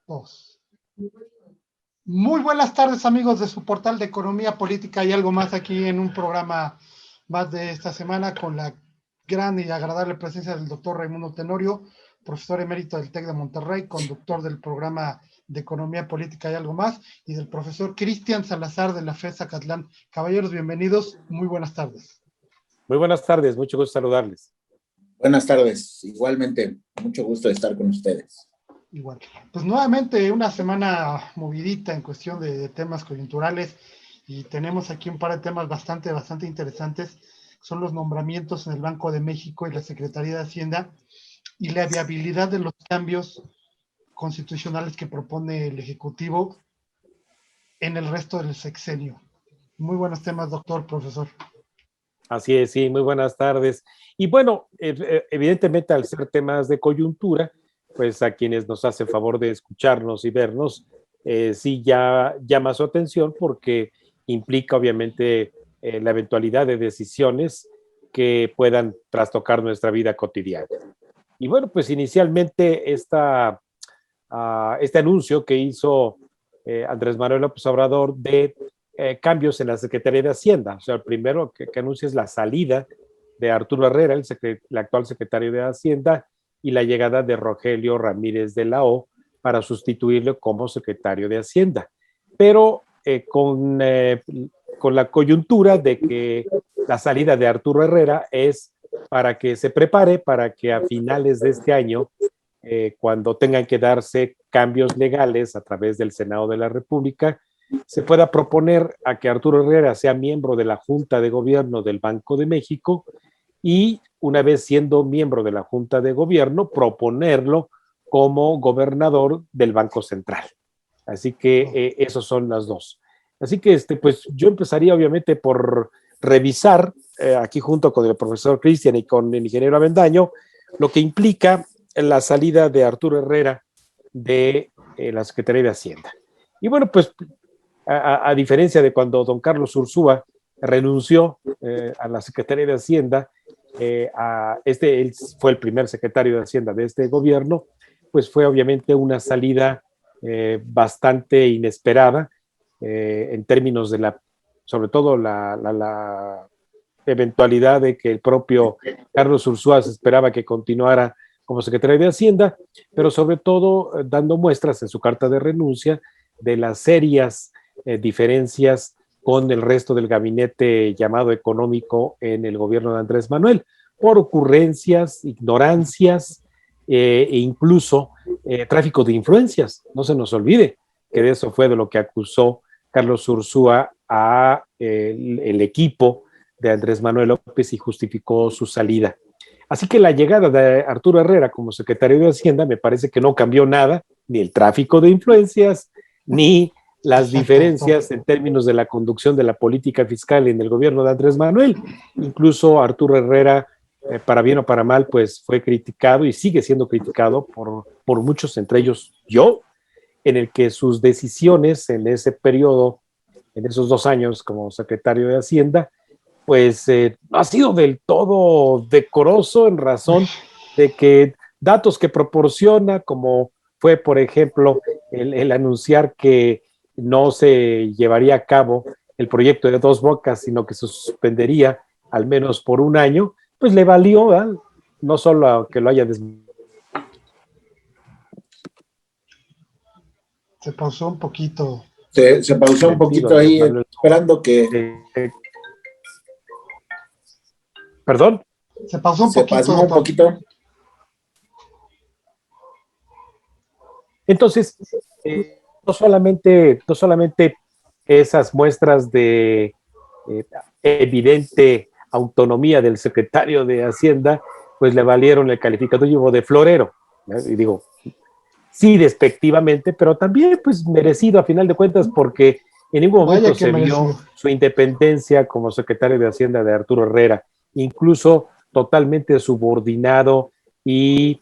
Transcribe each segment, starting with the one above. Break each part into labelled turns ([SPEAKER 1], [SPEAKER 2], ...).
[SPEAKER 1] Dos. Muy buenas tardes, amigos de su portal de Economía Política y algo más, aquí en un programa más de esta semana con la gran y agradable presencia del doctor Raimundo Tenorio, profesor emérito del TEC de Monterrey, conductor del programa de Economía Política y algo más, y del profesor Cristian Salazar de la FES Zacatlán. Caballeros, bienvenidos, muy buenas tardes.
[SPEAKER 2] Muy buenas tardes, mucho gusto saludarles.
[SPEAKER 3] Buenas tardes, igualmente, mucho gusto de estar con ustedes.
[SPEAKER 1] Igual. Pues nuevamente una semana movidita en cuestión de temas coyunturales y tenemos aquí un par de temas bastante interesantes. Son los nombramientos en el Banco de México y la Secretaría de Hacienda y la viabilidad de los cambios constitucionales que propone el Ejecutivo en el resto del sexenio. Muy buenos temas, doctor, profesor.
[SPEAKER 2] Así es, sí, muy buenas tardes. Y bueno, evidentemente al ser temas de coyuntura, pues a quienes nos hacen favor de escucharnos y vernos, sí ya llama su atención porque implica obviamente la eventualidad de decisiones que puedan trastocar nuestra vida cotidiana. Y bueno, pues inicialmente este anuncio que hizo Andrés Manuel López Obrador de cambios en la Secretaría de Hacienda. O sea, el primero que anuncia es la salida de Arturo Herrera, el actual secretario de Hacienda, y la llegada de Rogelio Ramírez de la O para sustituirlo como secretario de Hacienda. Pero con la coyuntura de que la salida de Arturo Herrera es para que se prepare para que a finales de este año, cuando tengan que darse cambios legales a través del Senado de la República, se pueda proponer a que Arturo Herrera sea miembro de la Junta de Gobierno del Banco de México y, una vez siendo miembro de la Junta de Gobierno, proponerlo como gobernador del Banco Central. Así que esos son las dos. Así que pues yo empezaría obviamente por revisar, aquí junto con el profesor Cristian y con el ingeniero Avendaño, lo que implica la salida de Arturo Herrera de la Secretaría de Hacienda. Y bueno, pues a diferencia de cuando don Carlos Ursúa renunció a la Secretaría de Hacienda, él fue el primer secretario de Hacienda de este gobierno, pues fue obviamente una salida bastante inesperada en términos de sobre todo la eventualidad de que el propio Carlos Ursúa se esperaba que continuara como secretario de Hacienda, pero sobre todo dando muestras en su carta de renuncia de las serias diferencias con el resto del gabinete llamado económico en el gobierno de Andrés Manuel, por ocurrencias, ignorancias e incluso tráfico de influencias. No se nos olvide que de eso fue de lo que acusó Carlos Ursúa a el equipo de Andrés Manuel López y justificó su salida. Así que la llegada de Arturo Herrera como secretario de Hacienda me parece que no cambió nada, ni el tráfico de influencias, ni las diferencias en términos de la conducción de la política fiscal en el gobierno de Andrés Manuel. Incluso Arturo Herrera, para bien o para mal, pues fue criticado y sigue siendo criticado por muchos, entre ellos yo, en el que sus decisiones en ese periodo, en esos 2 años como secretario de Hacienda, pues no ha sido del todo decoroso en razón de que datos que proporciona, como fue, por ejemplo, el anunciar que no se llevaría a cabo el proyecto de Dos Bocas, sino que se suspendería al menos por 1 año, pues le valió, ¿verdad? No solo que lo haya
[SPEAKER 1] Se pausó un poquito.
[SPEAKER 3] Se pausó un poquito ahí, esperando que...
[SPEAKER 2] ¿Perdón?
[SPEAKER 1] Se pausó un poquito.
[SPEAKER 3] Se pasó un poquito.
[SPEAKER 2] Entonces, no solamente esas muestras de evidente autonomía del secretario de Hacienda, pues le valieron el calificativo de florero. Y digo, sí, despectivamente, pero también pues merecido a final de cuentas, porque en ningún momento se vio su independencia como secretario de Hacienda de Arturo Herrera, incluso totalmente subordinado y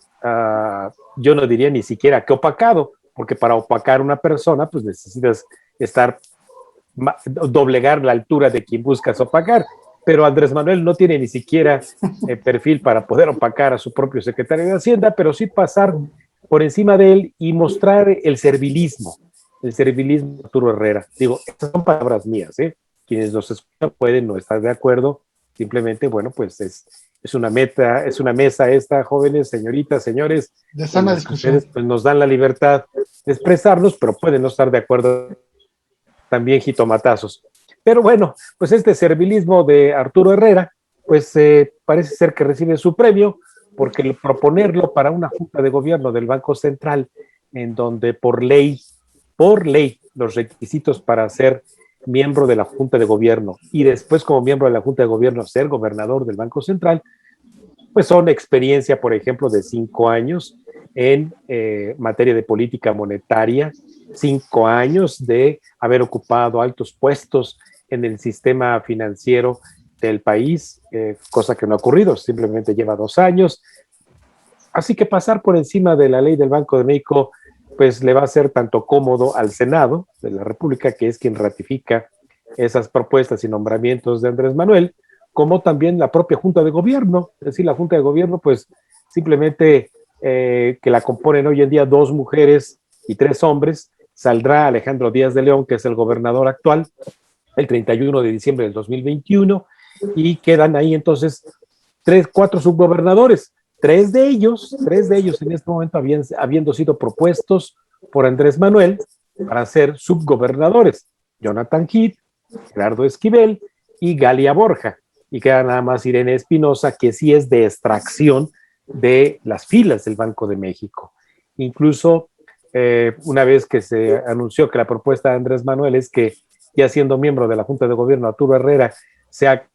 [SPEAKER 2] yo no diría ni siquiera que opacado, porque para opacar a una persona pues necesitas doblegar la altura de quien buscas opacar, pero Andrés Manuel no tiene ni siquiera perfil para poder opacar a su propio secretario de Hacienda, pero sí pasar por encima de él y mostrar el servilismo de Arturo Herrera. Digo, estas son palabras mías, ¿eh? Quienes nos escuchan pueden no estar de acuerdo, simplemente, bueno, pues es una mesa esta, jóvenes, señoritas, señores,
[SPEAKER 1] de sana discusión.
[SPEAKER 2] ustedes pues, nos dan la libertad de expresarnos, pero pueden no estar de acuerdo, también jitomatazos. Pero bueno, pues este servilismo de Arturo Herrera, pues parece ser que recibe su premio, porque el proponerlo para una junta de gobierno del Banco Central, en donde por ley, los requisitos para ser miembro de la Junta de Gobierno y después como miembro de la Junta de Gobierno ser gobernador del Banco Central, pues son experiencia, por ejemplo, de 5 años en materia de política monetaria, 5 años de haber ocupado altos puestos en el sistema financiero del país, cosa que no ha ocurrido, simplemente lleva 2 años. Así que pasar por encima de la ley del Banco de México, pues le va a ser tanto cómodo al Senado de la República, que es quien ratifica esas propuestas y nombramientos de Andrés Manuel, como también la propia Junta de Gobierno. Es decir, la Junta de Gobierno, pues simplemente que la componen hoy en día 2 mujeres y 3 hombres, saldrá Alejandro Díaz de León, que es el gobernador actual, el 31 de diciembre del 2021, y quedan ahí entonces 4 subgobernadores. 3 de ellos en este momento habiendo sido propuestos por Andrés Manuel para ser subgobernadores: Jonathan Heath, Gerardo Esquivel y Galia Borja. Y queda nada más Irene Espinosa, que sí es de extracción de las filas del Banco de México. Incluso una vez que se anunció que la propuesta de Andrés Manuel es que, ya siendo miembro de la Junta de Gobierno, Arturo Herrera sea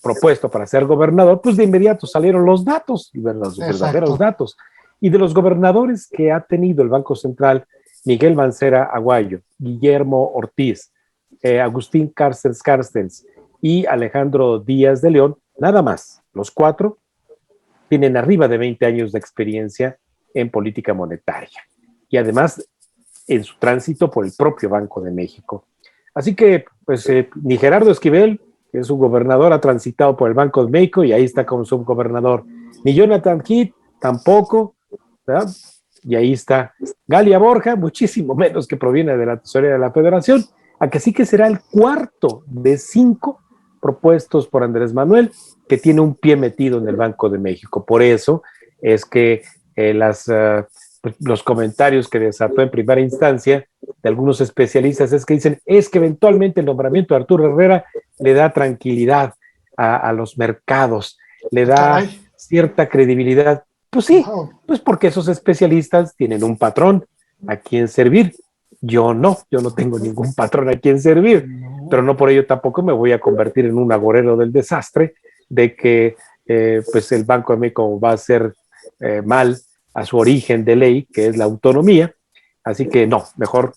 [SPEAKER 2] propuesto para ser gobernador, pues de inmediato salieron los datos, los verdaderos datos. Y de los gobernadores que ha tenido el Banco Central: Miguel Mancera Aguayo, Guillermo Ortiz, Agustín Carstens y Alejandro Díaz de León, nada más, los 4 tienen arriba de 20 años de experiencia en política monetaria y además en su tránsito por el propio Banco de México. Así que, pues, ni Gerardo Esquivel, que es un gobernador, ha transitado por el Banco de México y ahí está como subgobernador, ni Jonathan Heath tampoco, ¿verdad? Y ahí está Galia Borja, muchísimo menos, que proviene de la tesorería de la Federación, a que sí que será el 4 de 5 propuestos por Andrés Manuel, que tiene un pie metido en el Banco de México. Por eso es que los comentarios que desató en primera instancia de algunos especialistas es que dicen, es que eventualmente el nombramiento de Arturo Herrera le da tranquilidad a los mercados, le da cierta credibilidad. Pues sí, pues porque esos especialistas tienen un patrón a quien servir. Yo no tengo ningún patrón a quien servir, pero no por ello tampoco me voy a convertir en un agorero del desastre de que pues el Banco de México va a ser mal a su origen de ley, que es la autonomía. Así que no, mejor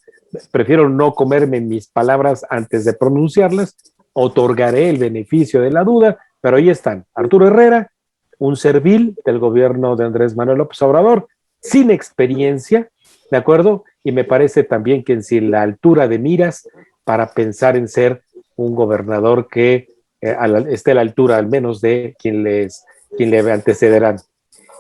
[SPEAKER 2] prefiero no comerme mis palabras antes de pronunciarlas, otorgaré el beneficio de la duda, pero ahí están: Arturo Herrera, un servil del gobierno de Andrés Manuel López Obrador, sin experiencia, ¿de acuerdo? Y me parece también que sin la altura de miras para pensar en ser un gobernador que esté a la altura al menos de quien le antecederán.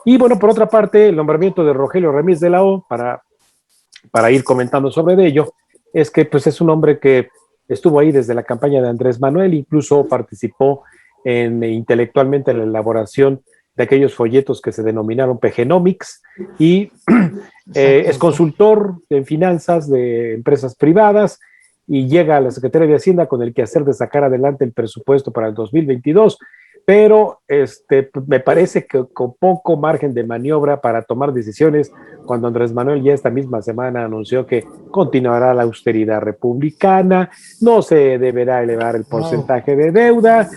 [SPEAKER 2] Y bueno, por otra parte, el nombramiento de Rogelio Ramírez de la O, para ir comentando sobre ello, es que pues es un hombre que estuvo ahí desde la campaña de Andrés Manuel, incluso participó intelectualmente en la elaboración de aquellos folletos que se denominaron PGnomics, y es consultor en finanzas de empresas privadas y llega a la Secretaría de Hacienda con el quehacer de sacar adelante el presupuesto para el 2022, pero me parece que con poco margen de maniobra para tomar decisiones, cuando Andrés Manuel ya esta misma semana anunció que continuará la austeridad republicana, no se deberá elevar el porcentaje de deuda,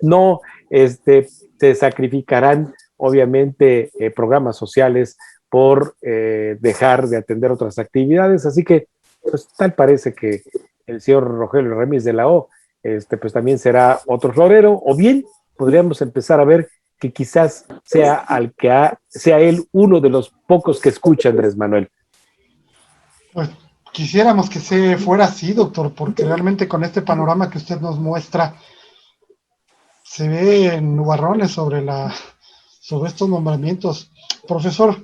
[SPEAKER 2] no se sacrificarán obviamente programas sociales por dejar de atender otras actividades. Así que pues tal parece que el señor Rogelio Ramírez de la O pues también será otro florero, o bien podríamos empezar a ver que quizás sea él uno de los pocos que escucha Andrés Manuel.
[SPEAKER 1] Pues quisiéramos que fuera así, doctor, porque realmente con este panorama que usted nos muestra se ven nubarrones sobre estos nombramientos. Profesor,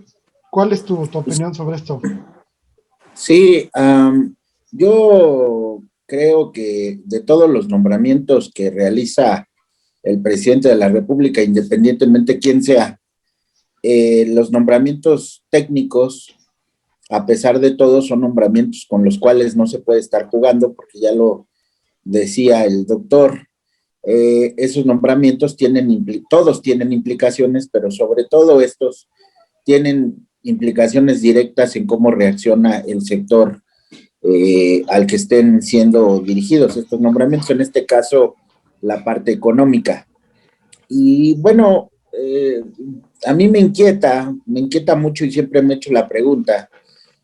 [SPEAKER 1] ¿Cuál es tu opinión sobre esto?
[SPEAKER 3] Sí, yo creo que de todos los nombramientos que realiza el presidente de la República, independientemente quién sea, los nombramientos técnicos, a pesar de todo, son nombramientos con los cuales no se puede estar jugando, porque ya lo decía el doctor, esos nombramientos todos tienen implicaciones, pero sobre todo estos tienen implicaciones directas en cómo reacciona el sector al que estén siendo dirigidos estos nombramientos, en este caso la parte económica. Y bueno, a mí me inquieta mucho y siempre me he hecho la pregunta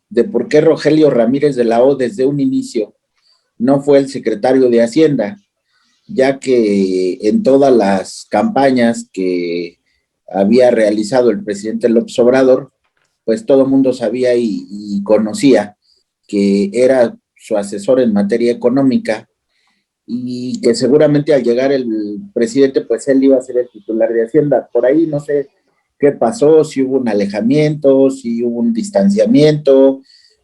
[SPEAKER 3] de por qué Rogelio Ramírez de la O desde un inicio no fue el secretario de Hacienda, ya que en todas las campañas que había realizado el presidente López Obrador, pues todo el mundo sabía y conocía que era su asesor en materia económica y que seguramente al llegar el presidente, pues él iba a ser el titular de Hacienda. Por ahí no sé qué pasó, si hubo un alejamiento, si hubo un distanciamiento,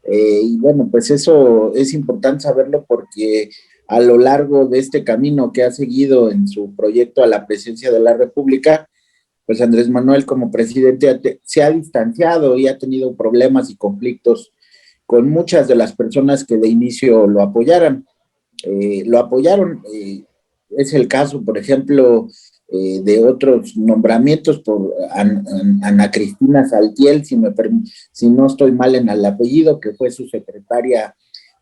[SPEAKER 3] y bueno, pues eso es importante saberlo porque a lo largo de este camino que ha seguido en su proyecto a la presidencia de la República, pues Andrés Manuel como presidente se ha distanciado y ha tenido problemas y conflictos con muchas de las personas que de inicio lo apoyaron. Es el caso, por ejemplo, de otros nombramientos por Ana Cristina Saltiel, si no estoy mal en el apellido, que fue su secretaria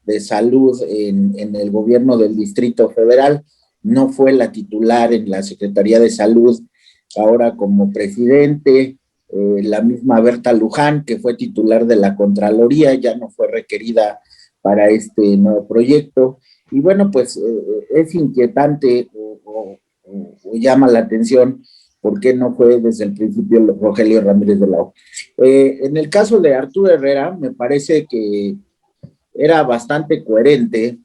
[SPEAKER 3] de salud en el gobierno del Distrito Federal, no fue la titular en la Secretaría de Salud ahora como presidente. La misma Berta Luján, que fue titular de la Contraloría, ya no fue requerida para este nuevo proyecto. Y bueno, pues es inquietante o llama la atención por qué no fue desde el principio Rogelio Ramírez de la O. En el caso de Arturo Herrera, me parece que era bastante coherente,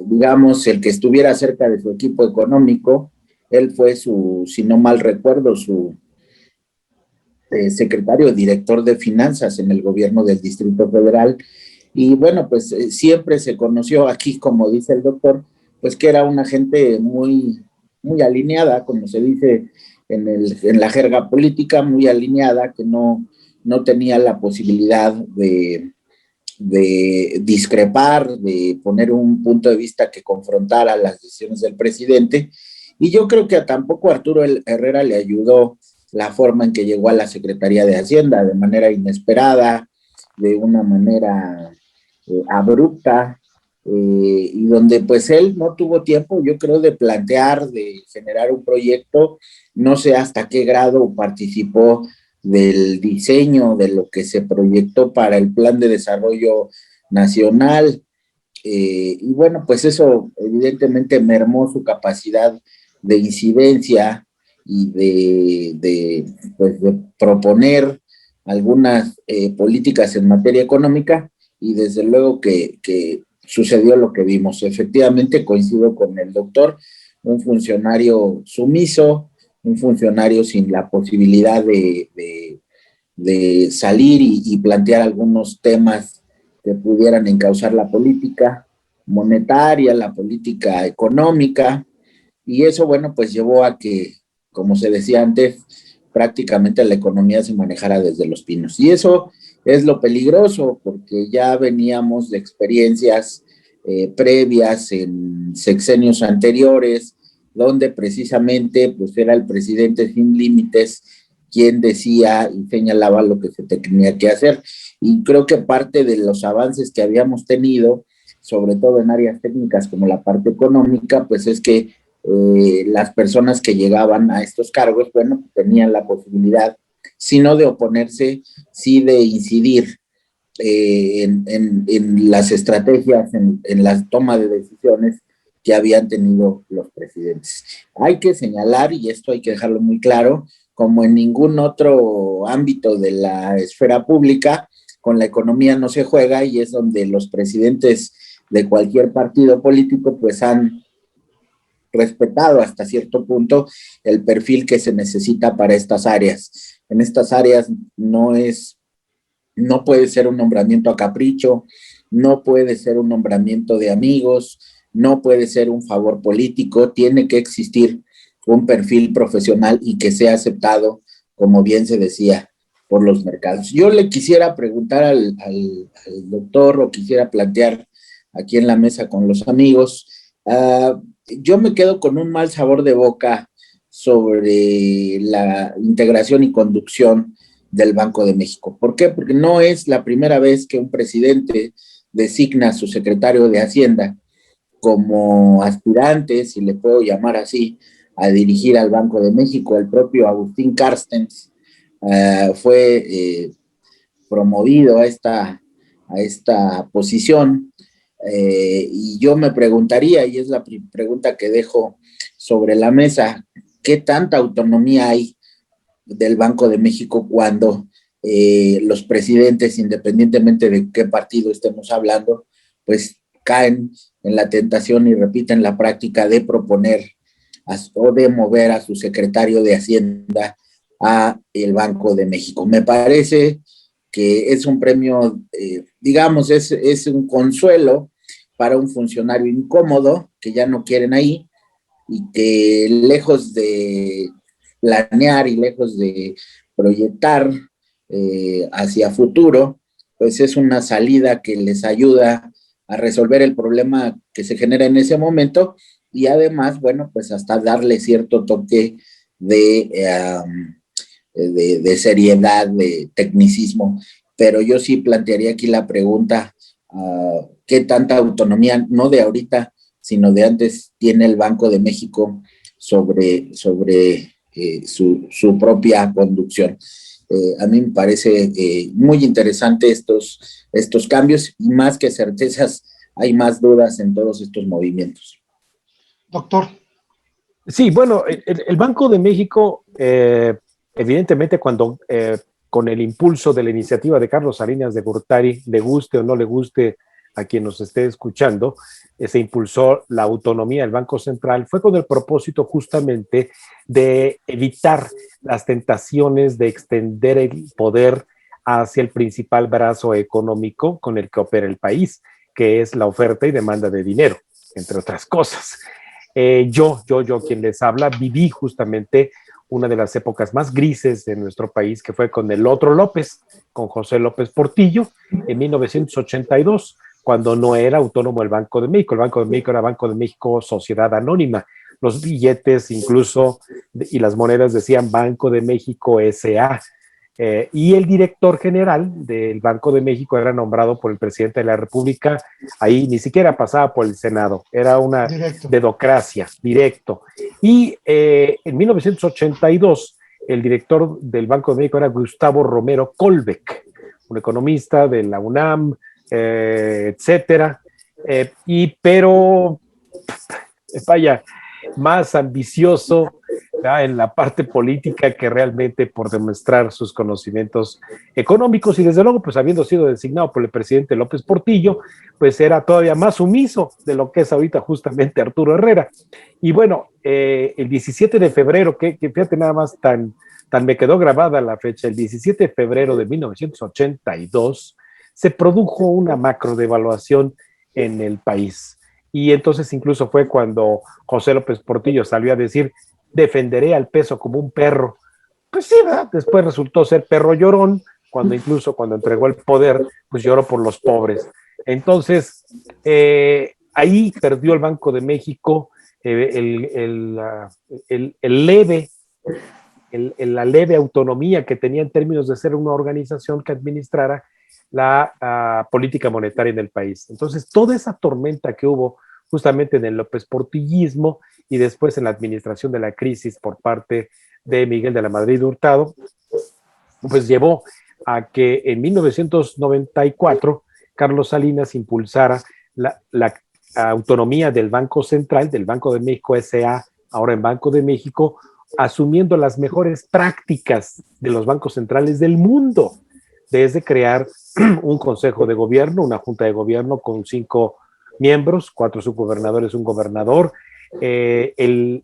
[SPEAKER 3] digamos, el que estuviera cerca de su equipo económico. Él fue si no mal recuerdo, su secretario, director de finanzas en el gobierno del Distrito Federal. Y bueno, pues siempre se conoció aquí, como dice el doctor, pues que era una gente muy alineada, como se dice en la jerga política, muy alineada, que no tenía la posibilidad de discrepar, de poner un punto de vista que confrontara las decisiones del presidente. Y yo creo que tampoco Arturo Herrera le ayudó la forma en que llegó a la Secretaría de Hacienda, de manera inesperada, de una manera abrupta, y donde pues él no tuvo tiempo, yo creo, de plantear, de generar un proyecto. No sé hasta qué grado participó del diseño de lo que se proyectó para el Plan de Desarrollo Nacional, y bueno, pues eso evidentemente mermó su capacidad de incidencia y pues de proponer algunas políticas en materia económica, y desde luego que sucedió lo que vimos. Efectivamente, coincido con el doctor, un funcionario sumiso, un funcionario sin la posibilidad de salir y plantear algunos temas que pudieran encauzar la política monetaria, la política económica, y eso, bueno, pues llevó a que, como se decía antes, prácticamente la economía se manejara desde los pinos. Y eso es lo peligroso, porque ya veníamos de experiencias previas en sexenios anteriores, donde precisamente pues era el presidente sin límites quien decía y señalaba lo que se tenía que hacer. Y creo que parte de los avances que habíamos tenido, sobre todo en áreas técnicas como la parte económica, pues es que las personas que llegaban a estos cargos, bueno, tenían la posibilidad, si no de oponerse, sí de incidir en las estrategias, en la toma de decisiones que habían tenido los presidentes. Hay que señalar, y esto hay que dejarlo muy claro, como en ningún otro ámbito de la esfera pública, con la economía no se juega, y es donde los presidentes de cualquier partido político pues han respetado hasta cierto punto el perfil que se necesita para estas áreas. En estas áreas no puede ser un nombramiento a capricho, no puede ser un nombramiento de amigos, no puede ser un favor político, tiene que existir un perfil profesional y que sea aceptado, como bien se decía, por los mercados. Yo le quisiera preguntar al doctor, o quisiera plantear aquí en la mesa con los amigos, yo me quedo con un mal sabor de boca sobre la integración y conducción del Banco de México. ¿Por qué? Porque no es la primera vez que un presidente designa a su secretario de Hacienda como aspirante, si le puedo llamar así, a dirigir al Banco de México. El propio Agustín Carstens fue promovido a esta posición, y yo me preguntaría, y es la pregunta que dejo sobre la mesa, ¿qué tanta autonomía hay del Banco de México cuando los presidentes, independientemente de qué partido estemos hablando, pues caen en la tentación y repiten la práctica de proponer o de mover a su secretario de Hacienda a el Banco de México? Me parece que es un premio, digamos, es un consuelo para un funcionario incómodo que ya no quieren ahí, y que lejos de planear y lejos de proyectar hacia futuro, pues es una salida que les ayuda a resolver el problema que se genera en ese momento, y además, bueno, pues hasta darle cierto toque de seriedad, de tecnicismo. Pero yo sí plantearía aquí la pregunta, ¿qué tanta autonomía, no de ahorita, sino de antes, tiene el Banco de México sobre su propia conducción? A mí me parece muy interesante estos cambios, y más que certezas, hay más dudas en todos estos movimientos.
[SPEAKER 1] Doctor.
[SPEAKER 2] Sí, bueno, el Banco de México, evidentemente, cuando con el impulso de la iniciativa de Carlos Salinas de Gortari, le guste o no le guste a quien nos esté escuchando, se impulsó la autonomía del Banco Central, fue con el propósito justamente de evitar las tentaciones de extender el poder hacia el principal brazo económico con el que opera el país, que es la oferta y demanda de dinero, entre otras cosas. Yo, quien les habla, viví justamente una de las épocas más grises de nuestro país, que fue con el otro López, con José López Portillo, en 1982, cuando no era autónomo el Banco de México. El Banco de México era Banco de México Sociedad Anónima. Los billetes incluso y las monedas decían Banco de México S.A., y el director general del Banco de México era nombrado por el presidente de la República. Ahí ni siquiera pasaba por el Senado, era una dedocracia, directo. Y en 1982, el director del Banco de México era Gustavo Romero Colbeck, un economista de la UNAM, etcétera, pero vaya, más ambicioso en la parte política que realmente por demostrar sus conocimientos económicos, y desde luego, pues habiendo sido designado por el presidente López Portillo, pues era todavía más sumiso de lo que es ahorita justamente Arturo Herrera. Y bueno, el 17 de febrero, que fíjate nada más, tan me quedó grabada la fecha, el 17 de febrero de 1982, se produjo una macro devaluación en el país. Y entonces incluso fue cuando José López Portillo salió a decir: defenderé al peso como un perro. Pues sí, ¿verdad? Después resultó ser perro llorón, incluso cuando entregó el poder, pues lloró por los pobres. Entonces, ahí perdió el Banco de México la leve autonomía que tenía en términos de ser una organización que administrara la política monetaria en el país. Entonces, toda esa tormenta que hubo justamente en el López Portillismo y después en la administración de la crisis por parte de Miguel de la Madrid Hurtado, pues llevó a que en 1994 Carlos Salinas impulsara la autonomía del Banco Central, del Banco de México S.A., ahora en Banco de México, asumiendo las mejores prácticas de los bancos centrales del mundo, desde crear un consejo de gobierno, una junta de gobierno con 5 miembros, 4 subgobernadores, un gobernador, el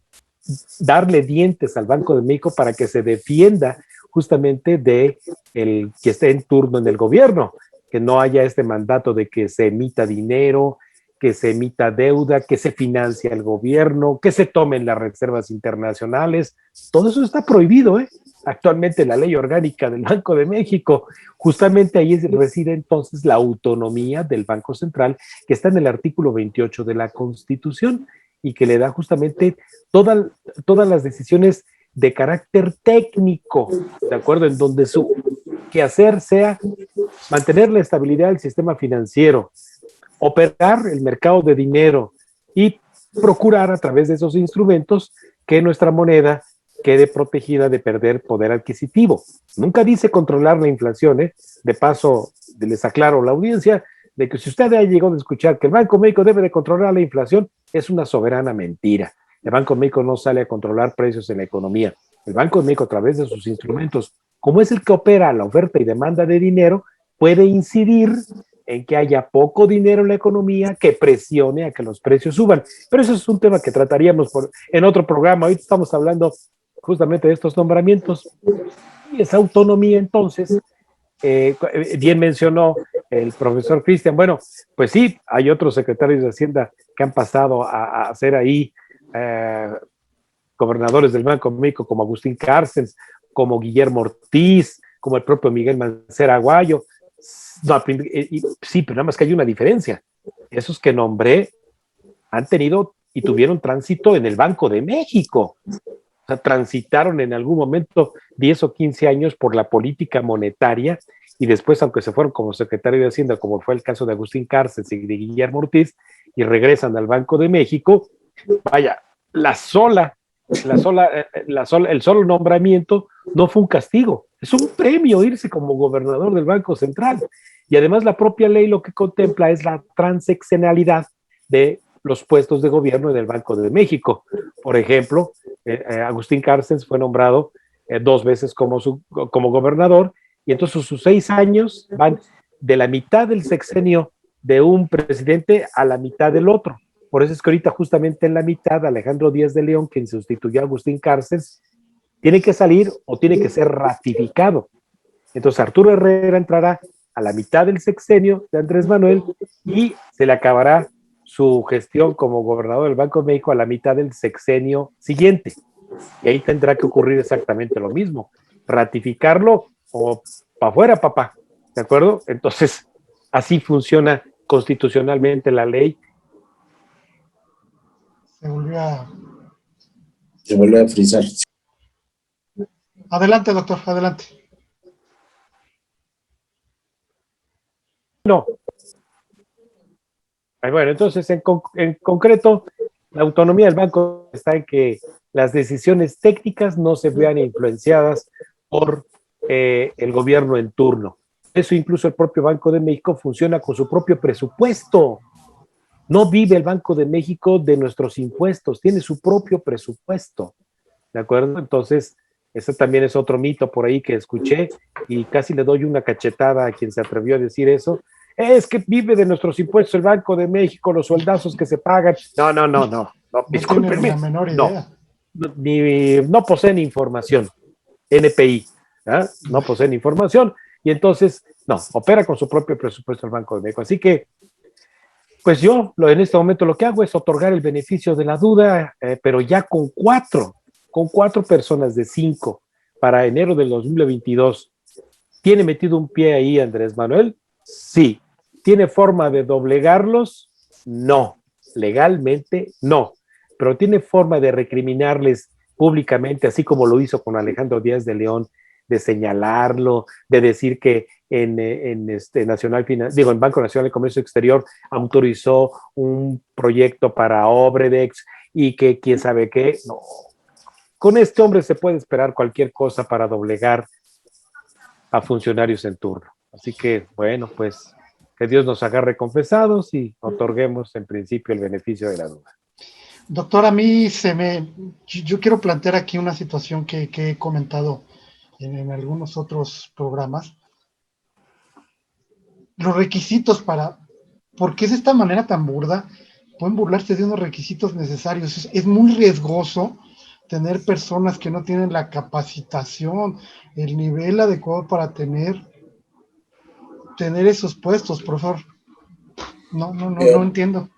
[SPEAKER 2] darle dientes al Banco de México para que se defienda justamente de el que esté en turno en el gobierno, que no haya este mandato de que se emita dinero, que se emita deuda, que se financia el gobierno, que se tomen las reservas internacionales. Todo eso está prohibido, ¿eh? Actualmente la ley orgánica del Banco de México. Justamente ahí reside entonces la autonomía del Banco Central, que está en el artículo 28 de la Constitución y que le da justamente todas las decisiones de carácter técnico, ¿de acuerdo? En donde su quehacer sea mantener la estabilidad del sistema financiero, operar el mercado de dinero y procurar a través de esos instrumentos que nuestra moneda quede protegida de perder poder adquisitivo. Nunca dice controlar la inflación, ¿eh? De paso, les aclaro a la audiencia de que si usted ha llegado a escuchar que el Banco de México debe de controlar la inflación, es una soberana mentira. El Banco de México no sale a controlar precios en la economía. El Banco de México, a través de sus instrumentos, como es el que opera la oferta y demanda de dinero, puede incidir en que haya poco dinero en la economía que presione a que los precios suban. Pero eso es un tema que trataríamos en otro programa. Hoy estamos hablando justamente de estos nombramientos y esa autonomía. Entonces, bien mencionó el profesor Cristian, bueno, pues sí, hay otros secretarios de Hacienda que han pasado a ser ahí gobernadores del Banco de México, como Agustín Cárcens, como Guillermo Ortiz, como el propio Miguel Mancera Aguayo. No, sí, pero nada más que hay una diferencia. Esos que nombré han tenido y tuvieron tránsito en el Banco de México. O sea, transitaron en algún momento 10 o 15 años por la política monetaria y después, aunque se fueron como secretario de Hacienda, como fue el caso de Agustín Cárcez y de Guillermo Ortiz, y regresan al Banco de México, vaya, el solo nombramiento no fue un castigo, es un premio irse como gobernador del Banco Central. Y además la propia ley lo que contempla es la transeccionalidad de los puestos de gobierno en el Banco de México. Por ejemplo, Agustín Cárcens fue nombrado 2 veces como gobernador, y entonces sus 6 años van de la mitad del sexenio de un presidente a la mitad del otro. Por eso es que ahorita justamente en la mitad Alejandro Díaz de León, quien sustituyó a Agustín Cárcens, tiene que salir o tiene que ser ratificado. Entonces Arturo Herrera entrará a la mitad del sexenio de Andrés Manuel y se le acabará su gestión como gobernador del Banco de México a la mitad del sexenio siguiente. Y ahí tendrá que ocurrir exactamente lo mismo, ratificarlo o para afuera, papá, ¿de acuerdo? Entonces, así funciona constitucionalmente la ley.
[SPEAKER 3] Se volvió a frizar.
[SPEAKER 1] Adelante, doctor, adelante.
[SPEAKER 2] No. Bueno, entonces, en concreto, la autonomía del banco está en que las decisiones técnicas no se vean influenciadas por el gobierno en turno. Eso incluso el propio Banco de México funciona con su propio presupuesto. No vive el Banco de México de nuestros impuestos, tiene su propio presupuesto. ¿De acuerdo? Entonces, ese también es otro mito por ahí que escuché y casi le doy una cachetada a quien se atrevió a decir eso. Es que vive de nuestros impuestos el Banco de México, los soldazos que se pagan. No, discúlpenme.
[SPEAKER 1] No tiene la menor idea.
[SPEAKER 2] No poseen información. NPI, ¿eh? No poseen información y entonces, no, opera con su propio presupuesto el Banco de México. Así que, pues yo en este momento lo que hago es otorgar el beneficio de la duda, pero ya con cuatro personas de 5 para enero del 2022. ¿Tiene metido un pie ahí Andrés Manuel? Sí. ¿Tiene forma de doblegarlos? No. Legalmente, no. Pero tiene forma de recriminarles públicamente, así como lo hizo con Alejandro Díaz de León, de señalarlo, de decir que en Banco Nacional de Comercio Exterior autorizó un proyecto para Obredex y que quién sabe qué. No. Con este hombre se puede esperar cualquier cosa para doblegar a funcionarios en turno. Así que, bueno, pues que Dios nos agarre confesados y otorguemos en principio el beneficio de la duda.
[SPEAKER 1] Doctor, a mí yo quiero plantear aquí una situación que he comentado en algunos otros programas. Los requisitos para ¿por qué es esta manera tan burda? Pueden burlarse de unos requisitos necesarios. Es muy riesgoso tener personas que no tienen la capacitación, el nivel adecuado para tener esos puestos, profesor. No
[SPEAKER 3] Eh,
[SPEAKER 1] entiendo.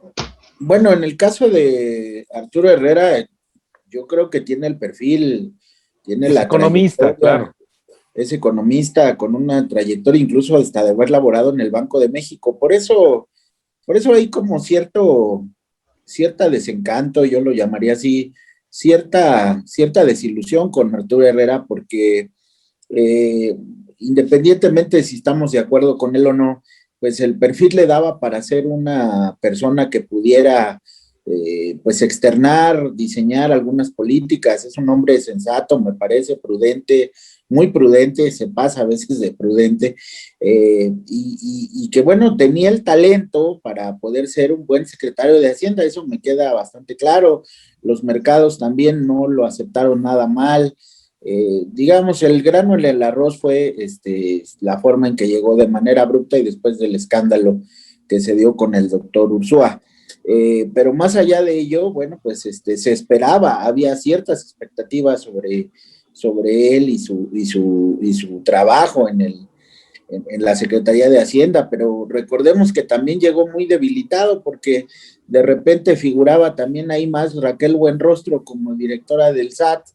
[SPEAKER 3] bueno, en el caso de Arturo Herrera, yo creo que tiene el perfil, tiene
[SPEAKER 2] Es
[SPEAKER 3] la
[SPEAKER 2] economista,
[SPEAKER 3] trayectoria,
[SPEAKER 2] claro.
[SPEAKER 3] es economista con una trayectoria incluso hasta de haber laborado en el Banco de México. Por eso hay como cierta desencanto, yo lo llamaría así, cierta desilusión con Arturo Herrera, porque eh, independientemente de si estamos de acuerdo con él o no, pues el perfil le daba para ser una persona que pudiera pues externar, diseñar algunas políticas. Es un hombre sensato, me parece, prudente, muy prudente, se pasa a veces de prudente, y que bueno, tenía el talento para poder ser un buen secretario de Hacienda, eso me queda bastante claro. Los mercados también no lo aceptaron nada mal. Digamos, el grano en el arroz fue la forma en que llegó de manera abrupta y después del escándalo que se dio con el doctor Ursúa. Pero más allá de ello, bueno, pues se esperaba, había ciertas expectativas sobre él y su trabajo en la Secretaría de Hacienda, pero recordemos que también llegó muy debilitado porque de repente figuraba también ahí más Raquel Buenrostro como directora del SAT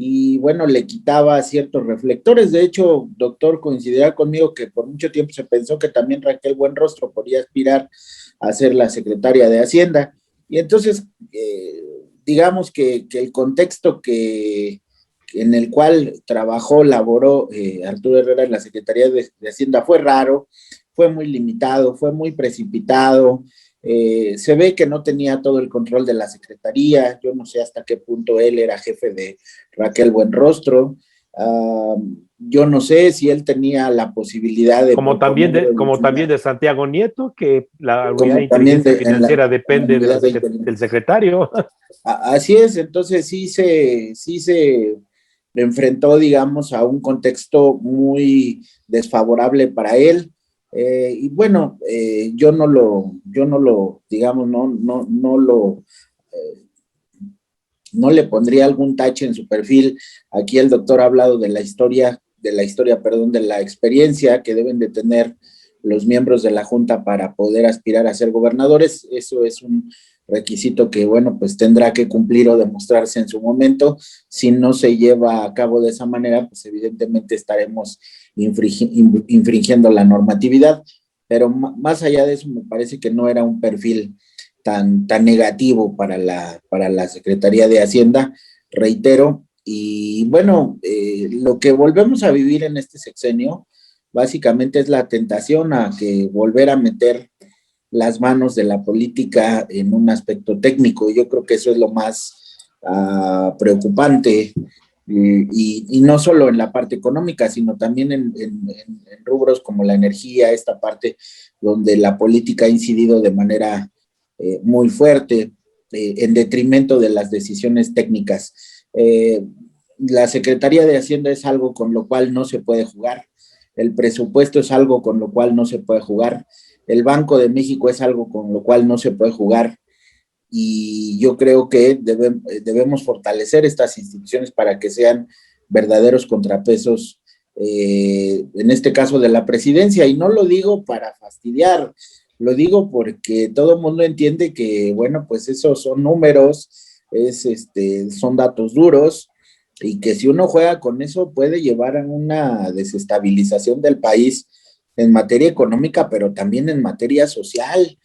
[SPEAKER 3] y bueno, le quitaba ciertos reflectores. De hecho, doctor, coincidirá conmigo que por mucho tiempo se pensó que también Raquel Buenrostro podría aspirar a ser la secretaria de Hacienda. Y entonces, digamos que el contexto en el cual laboró Arturo Herrera en la Secretaría de Hacienda fue raro, fue muy limitado, fue muy precipitado. Se ve que no tenía todo el control de la secretaría. Yo no sé hasta qué punto él era jefe de Raquel Buenrostro. Yo no sé si él tenía la posibilidad de proponer
[SPEAKER 2] Como también de Santiago Nieto, que la unidad de
[SPEAKER 3] como también
[SPEAKER 2] inteligencia financiera
[SPEAKER 3] en la
[SPEAKER 2] depende
[SPEAKER 3] unidad de
[SPEAKER 2] del secretario.
[SPEAKER 3] Así es, entonces sí se enfrentó, digamos, a un contexto muy desfavorable para él. Y bueno, yo no lo, digamos, no le pondría algún tache en su perfil. Aquí el doctor ha hablado perdón, de la experiencia que deben de tener los miembros de la Junta para poder aspirar a ser gobernadores. Eso es un requisito que, bueno, pues tendrá que cumplir o demostrarse en su momento. Si no se lleva a cabo de esa manera, pues evidentemente estaremos infringiendo la normatividad. Pero más allá de eso, me parece que no era un perfil tan negativo para la Secretaría de Hacienda, reitero. Y bueno, lo que volvemos a vivir en este sexenio básicamente es la tentación a que volver a meter las manos de la política en un aspecto técnico. Yo creo que eso es lo más preocupante, y no solo en la parte económica, sino también en rubros como la energía, esta parte donde la política ha incidido de manera muy fuerte, en detrimento de las decisiones técnicas. La Secretaría de Hacienda es algo con lo cual no se puede jugar, el presupuesto es algo con lo cual no se puede jugar, el Banco de México es algo con lo cual no se puede jugar, y yo creo que debemos fortalecer estas instituciones para que sean verdaderos contrapesos, en este caso de la presidencia, y no lo digo para fastidiar, lo digo porque todo el mundo entiende que, bueno, pues esos son números, son datos duros, y que si uno juega con eso puede llevar a una desestabilización del país en materia económica, pero también en materia social.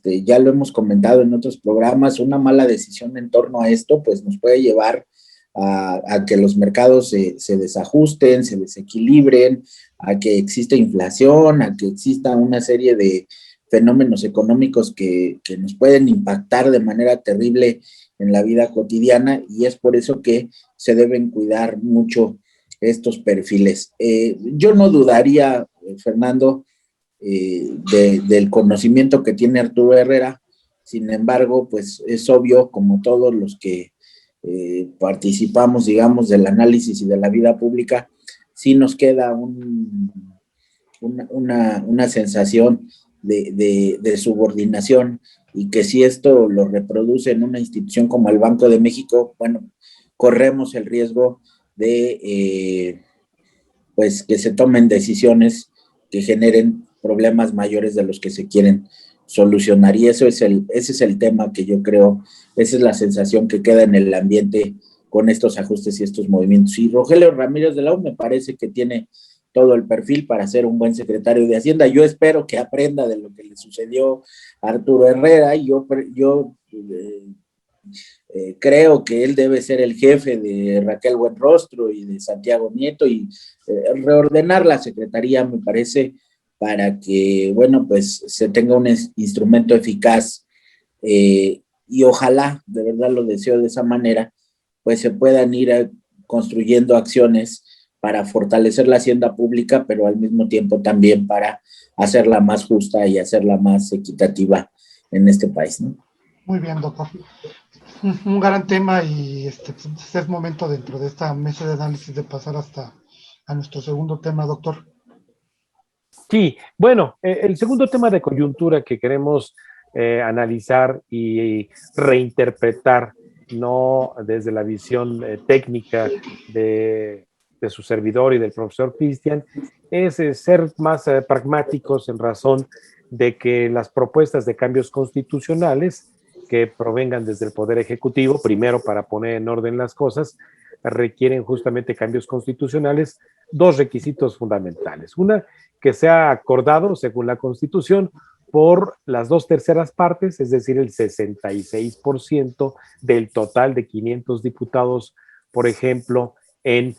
[SPEAKER 3] Ya lo hemos comentado en otros programas, una mala decisión en torno a esto, pues nos puede llevar a que los mercados se desajusten, se desequilibren, a que exista inflación, a que exista una serie de fenómenos económicos que nos pueden impactar de manera terrible en la vida cotidiana, y es por eso que se deben cuidar mucho estos perfiles. Yo no dudaría, Fernando, del conocimiento que tiene Arturo Herrera. Sin embargo, pues es obvio, como todos los que participamos, digamos, del análisis y de la vida pública, sí nos queda una sensación de subordinación, y que si esto lo reproduce en una institución como el Banco de México, bueno, corremos el riesgo de pues que se tomen decisiones que generen problemas mayores de los que se quieren solucionar. Y ese es el tema que yo creo, esa es la sensación que queda en el ambiente con estos ajustes y estos movimientos. Y Rogelio Ramírez de la U me parece que tiene todo el perfil para ser un buen secretario de Hacienda. Yo espero que aprenda de lo que le sucedió a Arturo Herrera, y yo creo que él debe ser el jefe de Raquel Buenrostro y de Santiago Nieto, y reordenar la secretaría, me parece, para que, bueno, pues se tenga un instrumento eficaz, y ojalá, de verdad lo deseo de esa manera, pues se puedan ir construyendo acciones para fortalecer la hacienda pública, pero al mismo tiempo también para hacerla más justa y hacerla más equitativa en este país, ¿no?
[SPEAKER 1] Muy bien, doctor. Un gran tema, y pues, es momento dentro de esta mesa de análisis de pasar hasta a nuestro segundo tema, doctor.
[SPEAKER 2] Sí, bueno, el segundo tema de coyuntura que queremos analizar y reinterpretar, no desde la visión técnica de su servidor y del profesor Cristian, es ser más pragmáticos en razón de que las propuestas de cambios constitucionales que provengan desde el Poder Ejecutivo, primero para poner en orden las cosas, requieren justamente cambios constitucionales, dos requisitos fundamentales. Una, que sea acordado según la Constitución por las 2/3 partes, es decir, el 66% del total de 500 diputados, por ejemplo, en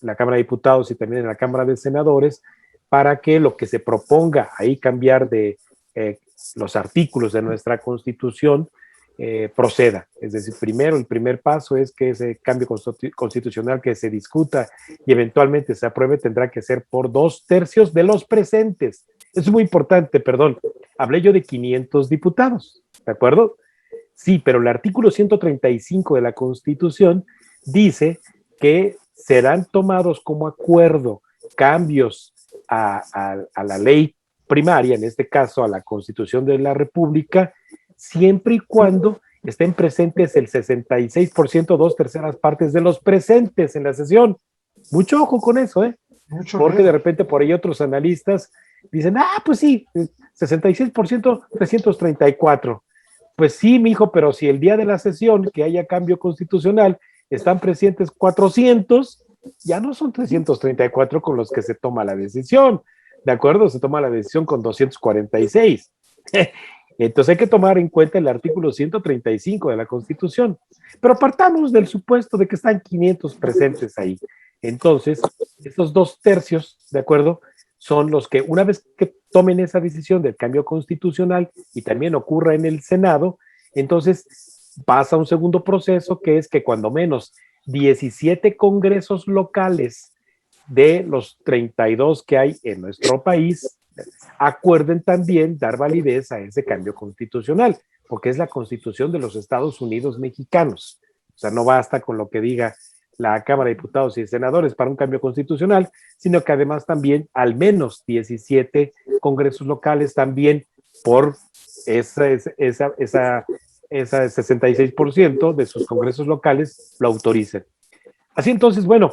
[SPEAKER 2] la Cámara de Diputados y también en la Cámara de Senadores, para que lo que se proponga ahí cambiar de los artículos de nuestra Constitución proceda. Es decir, primero, el primer paso es que ese cambio constitucional que se discuta y eventualmente se apruebe tendrá que ser por 2/3 de los presentes. Eso es muy importante, perdón. Hablé yo de 500 diputados, ¿de acuerdo? Sí, pero el artículo 135 de la Constitución dice que serán tomados como acuerdo cambios a la ley primaria, en este caso a la Constitución de la República, siempre y cuando estén presentes el 66%, 2/3 partes de los presentes en la sesión. Mucho ojo con eso, ¿eh? Porque de repente por ahí otros analistas dicen, pues sí, 66%, 334. Pues sí, mijo, pero si el día de la sesión que haya cambio constitucional están presentes 400, ya no son 334 con los que se toma la decisión, ¿de acuerdo? Se toma la decisión con 246. Entonces hay que tomar en cuenta el artículo 135 de la Constitución. Pero partamos del supuesto de que están 500 presentes ahí. Entonces, esos 2/3, ¿de acuerdo?, son los que, una vez que tomen esa decisión del cambio constitucional y también ocurra en el Senado, entonces pasa un segundo proceso, que es que cuando menos 17 congresos locales de los 32 que hay en nuestro país acuerden también dar validez a ese cambio constitucional, porque es la Constitución de los Estados Unidos mexicanos. O sea, no basta con lo que diga la Cámara de Diputados y Senadores para un cambio constitucional, sino que además también al menos 17 congresos locales también por ese 66% de sus congresos locales lo autoricen. Así entonces, bueno,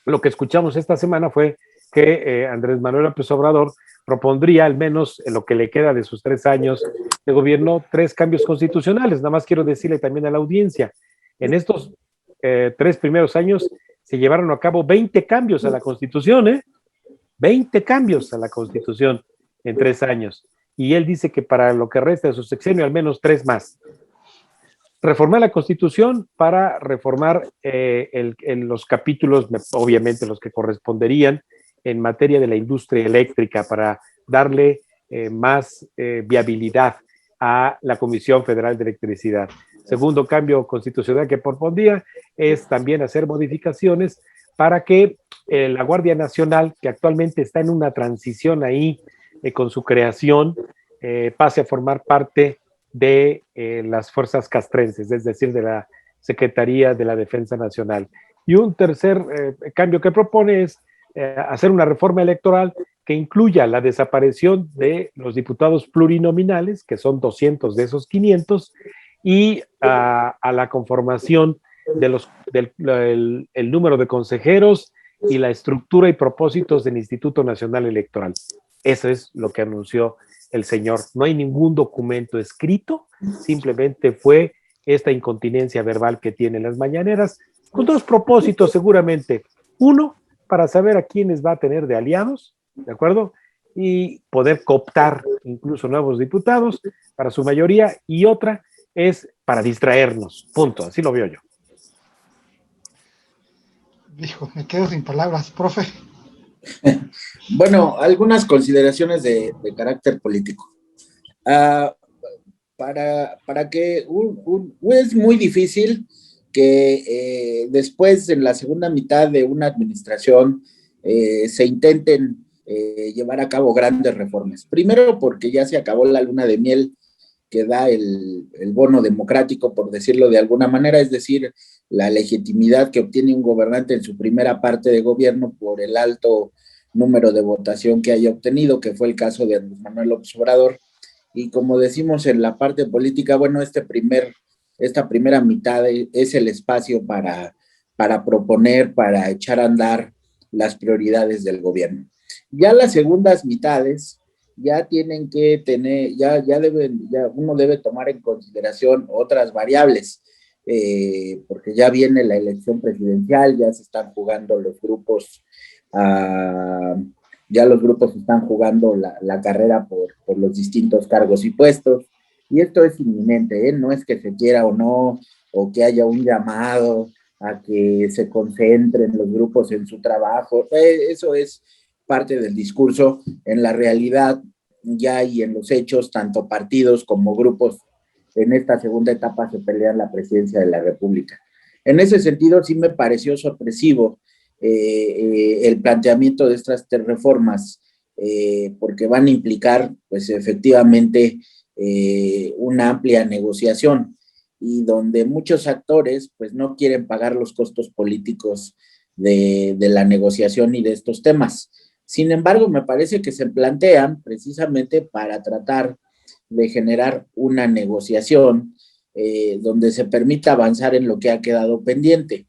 [SPEAKER 2] lo que escuchamos esta semana fue que Andrés Manuel López Obrador propondría, al menos en lo que le queda de sus 3 años de gobierno, 3 cambios constitucionales. Nada más quiero decirle también a la audiencia, en estos 3 primeros años se llevaron a cabo 20 cambios a la Constitución, 20 cambios a la Constitución en 3 años. Y él dice que para lo que resta de su sexenio, al menos 3 más. Reformar la Constitución para reformar los capítulos, obviamente los que corresponderían en materia de la industria eléctrica, para darle más viabilidad a la Comisión Federal de Electricidad. Segundo cambio constitucional que propondría es también hacer modificaciones para que la Guardia Nacional, que actualmente está en una transición ahí con su creación, pase a formar parte de las fuerzas castrenses, es decir, de la Secretaría de la Defensa Nacional. Y un tercer cambio que propone es hacer una reforma electoral que incluya la desaparición de los diputados plurinominales, que son 200 de esos 500, y a la conformación el número de consejeros y la estructura y propósitos del Instituto Nacional Electoral. Eso es lo que anunció el señor. No hay ningún documento escrito, simplemente fue esta incontinencia verbal que tienen las mañaneras, con dos propósitos seguramente. Uno, para saber a quiénes va a tener de aliados, ¿de acuerdo? Y poder cooptar incluso nuevos diputados para su mayoría, y otra es para distraernos, punto, así lo veo yo.
[SPEAKER 1] Dijo, me quedo sin palabras, profe.
[SPEAKER 3] Bueno, algunas consideraciones de carácter político. Para que es muy difícil que después, en la segunda mitad de una administración, se intenten llevar a cabo grandes reformas. Primero, porque ya se acabó la luna de miel que da el bono democrático, por decirlo de alguna manera, es decir, la legitimidad que obtiene un gobernante en su primera parte de gobierno por el alto número de votación que haya obtenido, que fue el caso de Andrés Manuel López Obrador. Y como decimos en la parte política, bueno, esta primera mitad es el espacio para proponer, para echar a andar las prioridades del gobierno. Ya las segundas mitades ya tienen que tener, ya uno debe tomar en consideración otras variables, porque ya viene la elección presidencial, ya se están jugando los grupos, ya los grupos están jugando la carrera por los distintos cargos y puestos, y esto es inminente, no es que se quiera o no, o que haya un llamado a que se concentren los grupos en su trabajo, eso es parte del discurso. En la realidad ya y en los hechos, tanto partidos como grupos en esta segunda etapa se pelean la presidencia de la República. En ese sentido, sí me pareció sorpresivo el planteamiento de estas reformas, porque van a implicar, pues efectivamente, una amplia negociación, y donde muchos actores, pues no quieren pagar los costos políticos de la negociación y de estos temas. Sin embargo, me parece que se plantean precisamente para tratar de generar una negociación donde se permita avanzar en lo que ha quedado pendiente.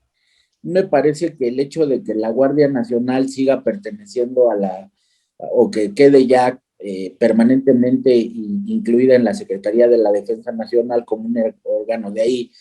[SPEAKER 3] Me parece que el hecho de que la Guardia Nacional siga perteneciendo o que quede ya permanentemente incluida en la Secretaría de la Defensa Nacional como un órgano de ahí,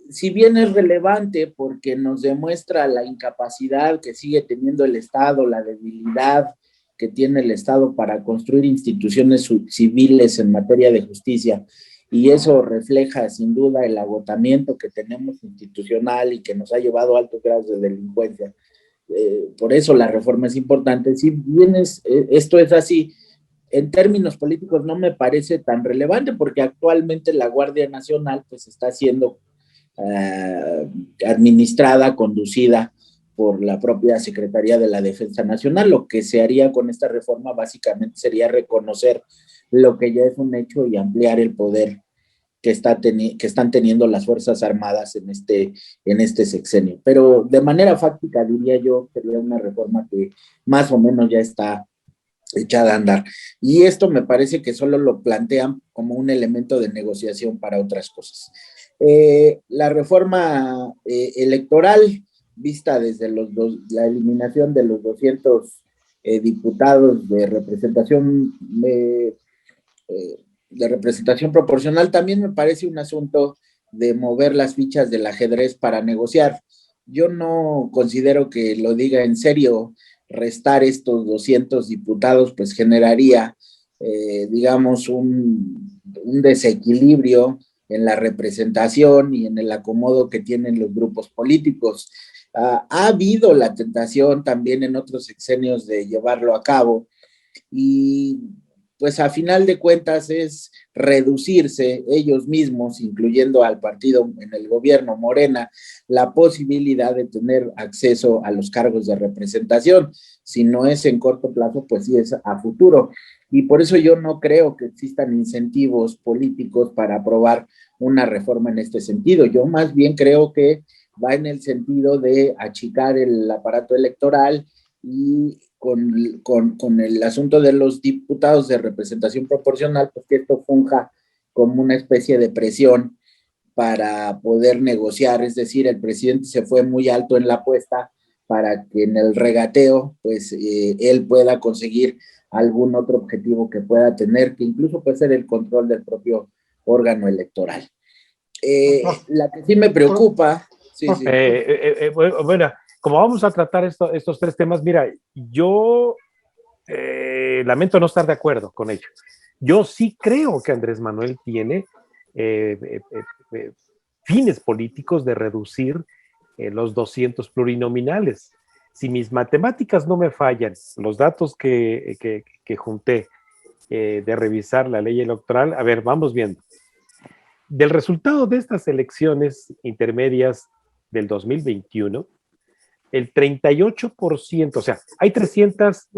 [SPEAKER 3] si bien es relevante porque nos demuestra la incapacidad que sigue teniendo el Estado, la debilidad que tiene el Estado para construir instituciones civiles en materia de justicia, y eso refleja sin duda el agotamiento que tenemos institucional y que nos ha llevado a altos grados de delincuencia. Por eso la reforma es importante. Si bien esto es así, en términos políticos no me parece tan relevante, porque actualmente la Guardia Nacional pues está siendo administrada, conducida por la propia Secretaría de la Defensa Nacional. Lo que se haría con esta reforma básicamente sería reconocer lo que ya es un hecho y ampliar el poder que están teniendo las Fuerzas Armadas en este sexenio. Pero de manera fáctica, diría yo, sería una reforma que más o menos ya está echada a andar. Y esto me parece que solo lo plantean como un elemento de negociación para otras cosas. La reforma electoral, vista desde la eliminación de los 200 diputados de representación proporcional, también me parece un asunto de mover las fichas del ajedrez para negociar. Yo no considero que lo diga en serio. Restar estos 200 diputados pues generaría, digamos, un desequilibrio en la representación y en el acomodo que tienen los grupos políticos. Ha habido la tentación también en otros sexenios de llevarlo a cabo, y pues a final de cuentas es reducirse ellos mismos, incluyendo al partido en el gobierno, Morena, la posibilidad de tener acceso a los cargos de representación. Si no es en corto plazo, pues sí es a futuro. Y por eso yo no creo que existan incentivos políticos para aprobar una reforma en este sentido. Yo más bien creo que va en el sentido de achicar el aparato electoral y con el asunto de los diputados de representación proporcional, pues que esto funja como una especie de presión para poder negociar, es decir, el presidente se fue muy alto en la apuesta para que en el regateo, pues él pueda conseguir algún otro objetivo que pueda tener, que incluso puede ser el control del propio órgano electoral. La que sí me preocupa... Sí, sí.
[SPEAKER 2] Bueno, como vamos a tratar estos tres temas, mira, yo lamento no estar de acuerdo con ello. Yo sí creo que Andrés Manuel tiene fines políticos de reducir los 200 plurinominales. Si mis matemáticas no me fallan, los datos que junté de revisar la ley electoral, a ver, vamos viendo. Del resultado de estas elecciones intermedias del 2021, el 38%, o sea, hay 300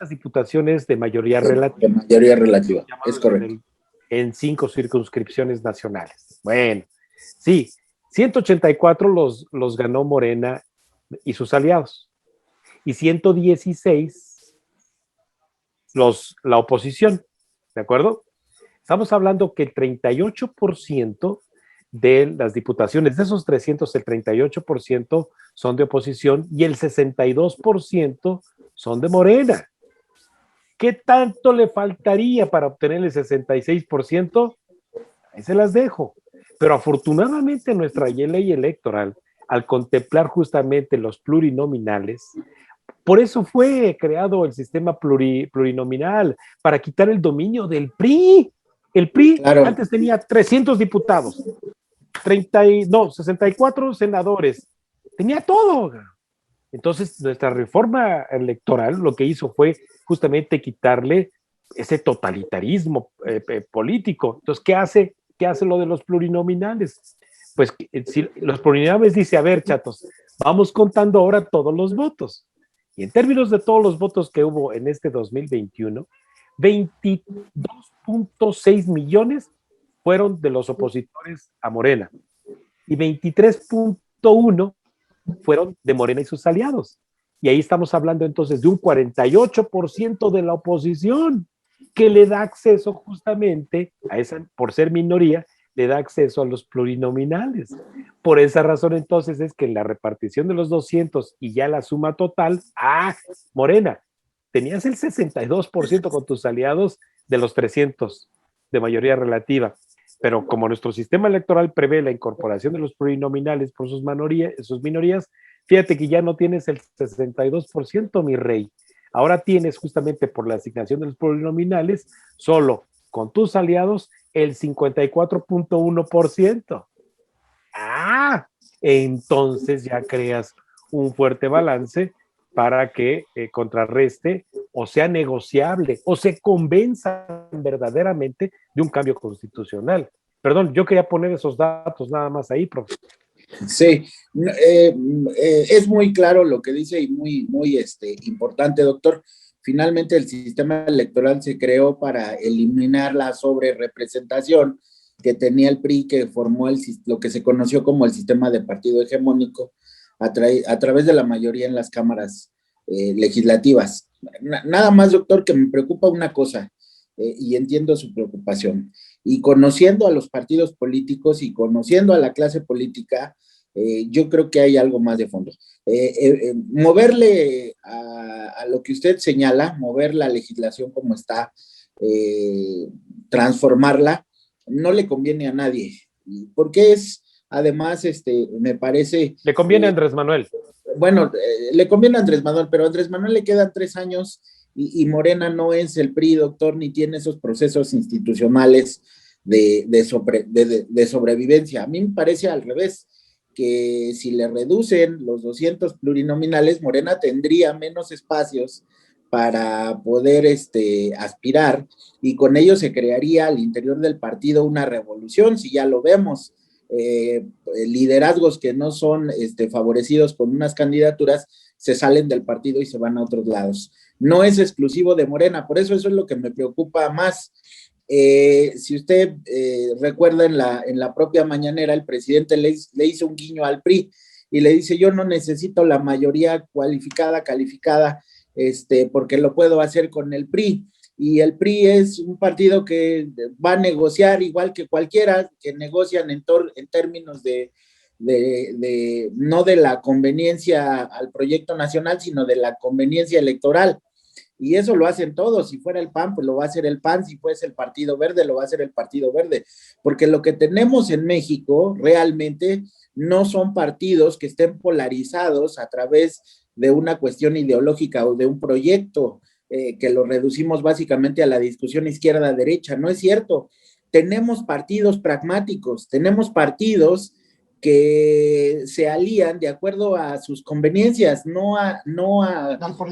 [SPEAKER 2] diputaciones de mayoría relativa.
[SPEAKER 3] De mayoría relativa, es correcto.
[SPEAKER 2] En 5 circunscripciones nacionales. Bueno, sí, 184 los ganó Morena y sus aliados, y 116 la oposición, ¿de acuerdo? Estamos hablando que el 38% de las diputaciones, de esos 300, el 38% son de oposición y el 62% son de Morena. ¿Qué tanto le faltaría para obtener el 66%? Ahí se las dejo. Pero afortunadamente nuestra ley electoral, al contemplar justamente los plurinominales, por eso fue creado el sistema plurinominal, para quitar el dominio del PRI. El PRI antes tenía 300 diputados, 64 senadores, tenía todo. Entonces, nuestra reforma electoral lo que hizo fue justamente quitarle ese totalitarismo político. Entonces, ¿qué hace lo de los plurinominales? Pues si los plurinominales dice, a ver, chatos, vamos contando ahora todos los votos. Y en términos de todos los votos que hubo en este 2021, 22.6 millones fueron de los opositores a Morena y 23.1 fueron de Morena y sus aliados. Y ahí estamos hablando entonces de un 48% de la oposición que le da acceso justamente a esa, por ser minoría, le da acceso a los plurinominales. Por esa razón entonces es que en la repartición de los 200 y ya la suma total, Morena, tenías el 62% con tus aliados de los 300 de mayoría relativa. Pero como nuestro sistema electoral prevé la incorporación de los plurinominales por sus minorías, fíjate que ya no tienes el 62%, mi rey. Ahora tienes justamente por la asignación de los plurinominales, solo con tus aliados, el 54.1%. Entonces ya creas un fuerte balance para que contrarreste o sea negociable o se convenza verdaderamente de un cambio constitucional. Perdón, yo quería poner esos datos nada más ahí, profe.
[SPEAKER 3] Sí, es muy claro lo que dice y muy importante, doctor. Finalmente el sistema electoral se creó para eliminar la sobrerepresentación que tenía el PRI, que formó lo que se conoció como el sistema de partido hegemónico a través de la mayoría en las cámaras legislativas. Nada más, doctor, que me preocupa una cosa, y entiendo su preocupación. Y conociendo a los partidos políticos y conociendo a la clase política, yo creo que hay algo más de fondo. Moverle a lo que usted señala, mover la legislación como está, transformarla, no le conviene a nadie, porque es, además, me parece...
[SPEAKER 2] Le conviene a Andrés Manuel.
[SPEAKER 3] Bueno, le conviene a Andrés Manuel, pero a Andrés Manuel le quedan 3 años y Morena no es el PRI, doctor, ni tiene esos procesos institucionales de sobrevivencia. A mí me parece al revés, que si le reducen los 200 plurinominales, Morena tendría menos espacios para poder aspirar, y con ello se crearía al interior del partido una revolución, si ya lo vemos. Liderazgos que no son favorecidos con unas candidaturas se salen del partido y se van a otros lados. No es exclusivo de Morena, por eso es lo que me preocupa más. Si usted recuerda en la propia mañanera, el presidente le hizo un guiño al PRI y le dice, yo no necesito la mayoría calificada, porque lo puedo hacer con el PRI. Y el PRI es un partido que va a negociar igual que cualquiera, que negocian en términos no de la conveniencia al proyecto nacional, sino de la conveniencia electoral. Y eso lo hacen todos. Si fuera el PAN, pues lo va a hacer el PAN. Si fuese el Partido Verde, lo va a hacer el Partido Verde. Porque lo que tenemos en México realmente no son partidos que estén polarizados a través de una cuestión ideológica o de un proyecto que lo reducimos básicamente a la discusión izquierda-derecha. No es cierto. Tenemos partidos pragmáticos, tenemos partidos que se alían de acuerdo a sus conveniencias, no a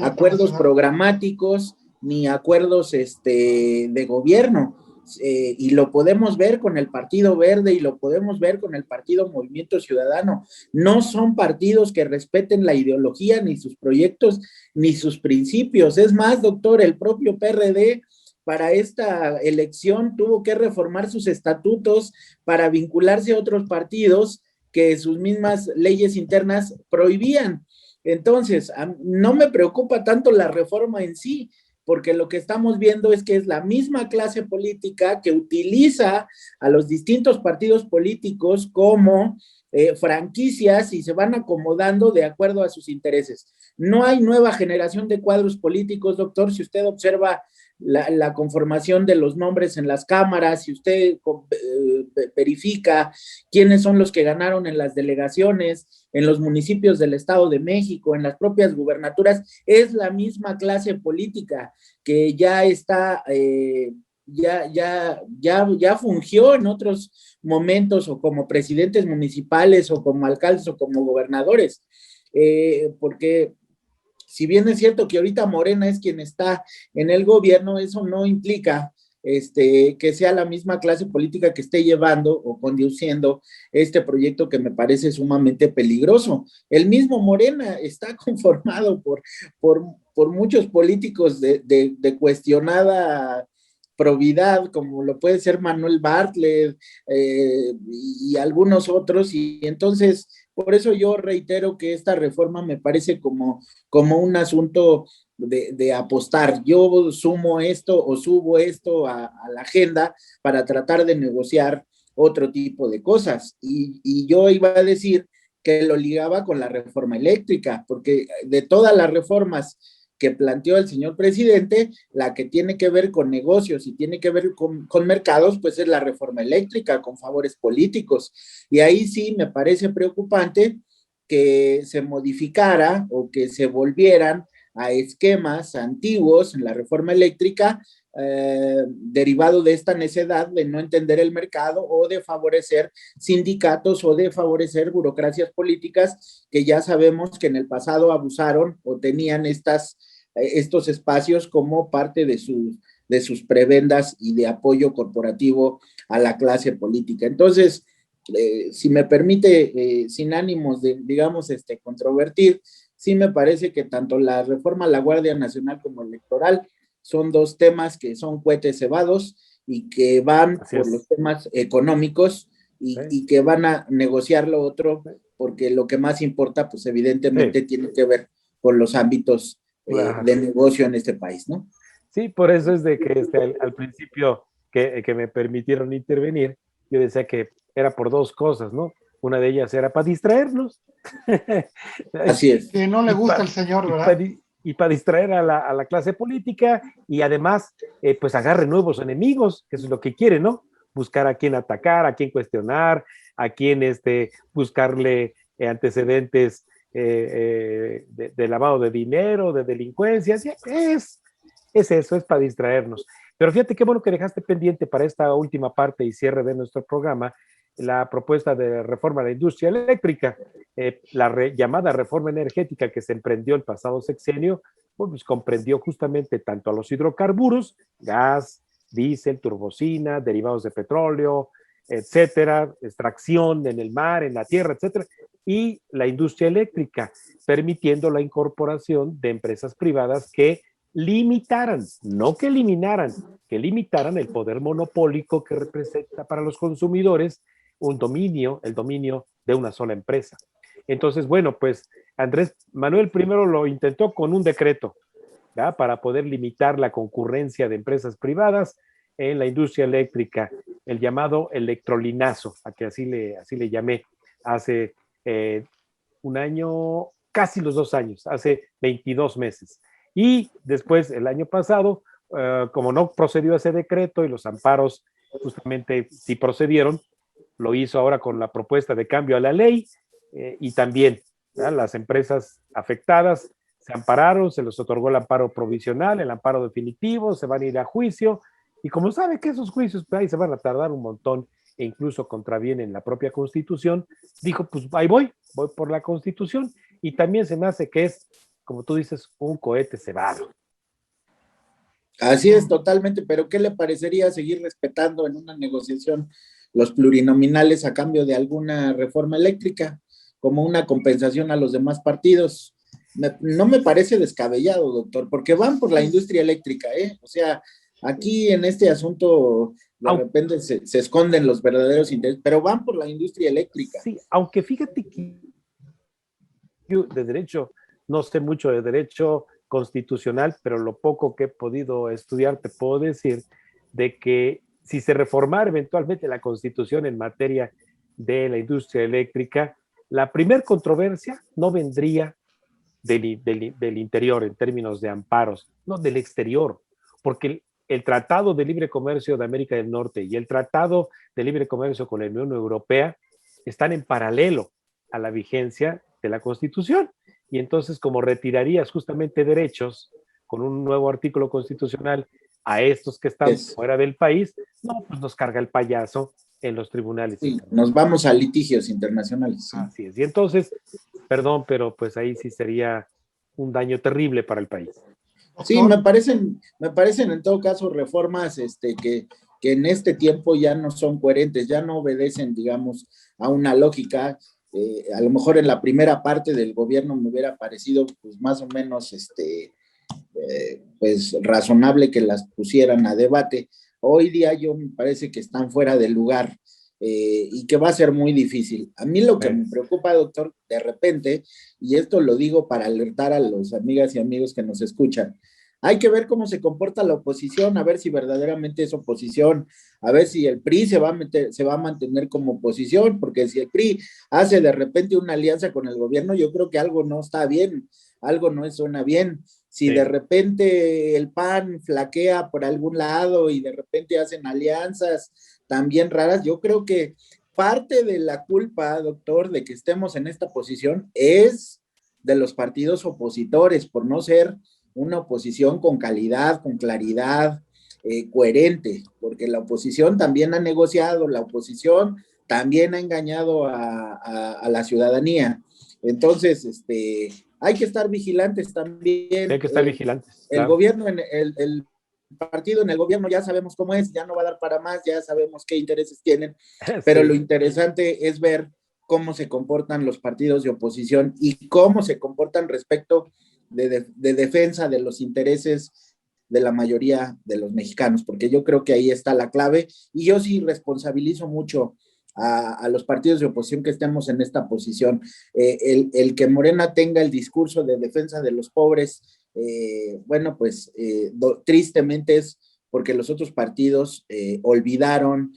[SPEAKER 3] acuerdos programáticos ni acuerdos de gobierno. Y lo podemos ver con el Partido Verde y lo podemos ver con el Partido Movimiento Ciudadano. No son partidos que respeten la ideología, ni sus proyectos, ni sus principios. Es más, doctor, el propio PRD para esta elección tuvo que reformar sus estatutos para vincularse a otros partidos que sus mismas leyes internas prohibían. Entonces, no me preocupa tanto la reforma en sí, porque lo que estamos viendo es que es la misma clase política que utiliza a los distintos partidos políticos como franquicias y se van acomodando de acuerdo a sus intereses. No hay nueva generación de cuadros políticos, doctor. Si usted observa la conformación de los nombres en las cámaras, si usted verifica quiénes son los que ganaron en las delegaciones, en los municipios del Estado de México, en las propias gubernaturas, es la misma clase política que ya está, ya fungió en otros momentos o como presidentes municipales o como alcaldes o como gobernadores, porque si bien es cierto que ahorita Morena es quien está en el gobierno, eso no implica que sea la misma clase política que esté llevando o conduciendo este proyecto que me parece sumamente peligroso. El mismo Morena está conformado por muchos políticos de cuestionada probidad, como lo puede ser Manuel Bartlett y algunos otros, y entonces por eso yo reitero que esta reforma me parece como un asunto de apostar. Yo sumo esto o subo esto a la agenda para tratar de negociar otro tipo de cosas. Y yo iba a decir que lo ligaba con la reforma eléctrica, porque de todas las reformas que planteó el señor presidente, la que tiene que ver con negocios y tiene que ver con mercados, pues es la reforma eléctrica, con favores políticos. Y ahí sí me parece preocupante que se modificara o que se volvieran a esquemas antiguos en la reforma eléctrica, derivado de esta necedad de no entender el mercado o de favorecer sindicatos o de favorecer burocracias políticas que ya sabemos que en el pasado abusaron o tenían estos espacios como parte de sus prebendas y de apoyo corporativo a la clase política. Entonces, si me permite, sin ánimos de, digamos, controvertir, sí me parece que tanto la reforma a la Guardia Nacional como electoral son dos temas que son cohetes cebados y que van por los temas económicos y que van a negociar lo otro, porque lo que más importa, pues evidentemente tiene que ver con los ámbitos de negocio en este país, ¿no?
[SPEAKER 2] Sí, por eso es de que al principio que me permitieron intervenir, yo decía que era por dos cosas, ¿no? Una de ellas era para distraernos.
[SPEAKER 3] Así es.
[SPEAKER 1] Que no le gusta al señor, ¿verdad?
[SPEAKER 2] Y para distraer a la clase política y además, pues agarre nuevos enemigos, que eso es lo que quiere, ¿no? Buscar a quién atacar, a quién cuestionar, a quién buscarle antecedentes de lavado de dinero, de delincuencia. Es eso, es para distraernos. Pero fíjate qué bueno que dejaste pendiente para esta última parte y cierre de nuestro programa la propuesta de reforma de la industria eléctrica, la llamada reforma energética que se emprendió el pasado sexenio, pues comprendió justamente tanto a los hidrocarburos, gas, diésel, turbocina, derivados de petróleo, etcétera, extracción en el mar, en la tierra, etcétera, y la industria eléctrica, permitiendo la incorporación de empresas privadas que limitaran, no que eliminaran, que limitaran el poder monopólico que representa para los consumidores un dominio, el dominio de una sola empresa. Entonces, bueno, pues Andrés Manuel primero lo intentó con un decreto, ¿verdad?, para poder limitar la concurrencia de empresas privadas en la industria eléctrica, el llamado electrolinazo, a que así le llamé hace un año, casi los 2 años, hace 22 meses. Y después, el año pasado, como no procedió ese decreto y los amparos justamente sí procedieron, lo hizo ahora con la propuesta de cambio a la ley y también, ¿verdad?, las empresas afectadas se ampararon, se les otorgó el amparo provisional, el amparo definitivo, se van a ir a juicio y como sabe que esos juicios pues, ahí se van a tardar un montón e incluso contravienen la propia Constitución, dijo, pues ahí voy por la Constitución y también se me hace que es, como tú dices, un cohete cebado.
[SPEAKER 3] Así es, totalmente, pero ¿qué le parecería seguir respetando en una negociación los plurinominales a cambio de alguna reforma eléctrica, como una compensación a los demás partidos? No me parece descabellado, doctor, porque van por la industria eléctrica, ¿eh? O sea, aquí en este asunto de repente se esconden los verdaderos intereses, pero van por la industria eléctrica.
[SPEAKER 2] Sí, aunque fíjate que yo de derecho, no sé mucho de derecho constitucional, pero lo poco que he podido estudiar te puedo decir de que si se reformara eventualmente la Constitución en materia de la industria eléctrica, la primer controversia no vendría del interior en términos de amparos, no del exterior, porque el Tratado de Libre Comercio de América del Norte y el Tratado de Libre Comercio con la Unión Europea están en paralelo a la vigencia de la Constitución. Y entonces, como retirarías justamente derechos con un nuevo artículo constitucional a estos que están fuera del país, no, pues nos carga el payaso en los tribunales.
[SPEAKER 3] Sí, nos vamos a litigios internacionales. Sí.
[SPEAKER 2] Así es. Y entonces, perdón, pero pues ahí sí sería un daño terrible para el país.
[SPEAKER 3] Sí, me parecen en todo caso reformas que en este tiempo ya no son coherentes, ya no obedecen, digamos, a una lógica. A lo mejor en la primera parte del gobierno me hubiera parecido pues más o menos pues razonable que las pusieran a debate. Hoy día yo me parece que están fuera de lugar y que va a ser muy difícil. A mí lo que me preocupa, doctor, de repente, y esto lo digo para alertar a los amigas y amigos que nos escuchan, hay que ver cómo se comporta la oposición, a ver si verdaderamente es oposición, a ver si el PRI se va a mantener como oposición, porque si el PRI hace de repente una alianza con el gobierno, yo creo que algo no está bien, algo no suena bien. Si de repente el PAN flaquea por algún lado y de repente hacen alianzas también raras, yo creo que parte de la culpa, doctor, de que estemos en esta posición es de los partidos opositores por no ser una oposición con calidad, con claridad, coherente, porque la oposición también ha negociado, la oposición también ha engañado a la ciudadanía. Entonces, hay que estar vigilantes también.
[SPEAKER 2] Hay que estar vigilantes.
[SPEAKER 3] El gobierno, el partido en el gobierno ya sabemos cómo es, ya no va a dar para más, ya sabemos qué intereses tienen, pero lo interesante es ver cómo se comportan los partidos de oposición y cómo se comportan respecto de defensa de los intereses de la mayoría de los mexicanos, porque yo creo que ahí está la clave y yo sí responsabilizo mucho a los partidos de oposición que estemos en esta posición. El que Morena tenga el discurso de defensa de los pobres, bueno, pues tristemente es porque los otros partidos olvidaron,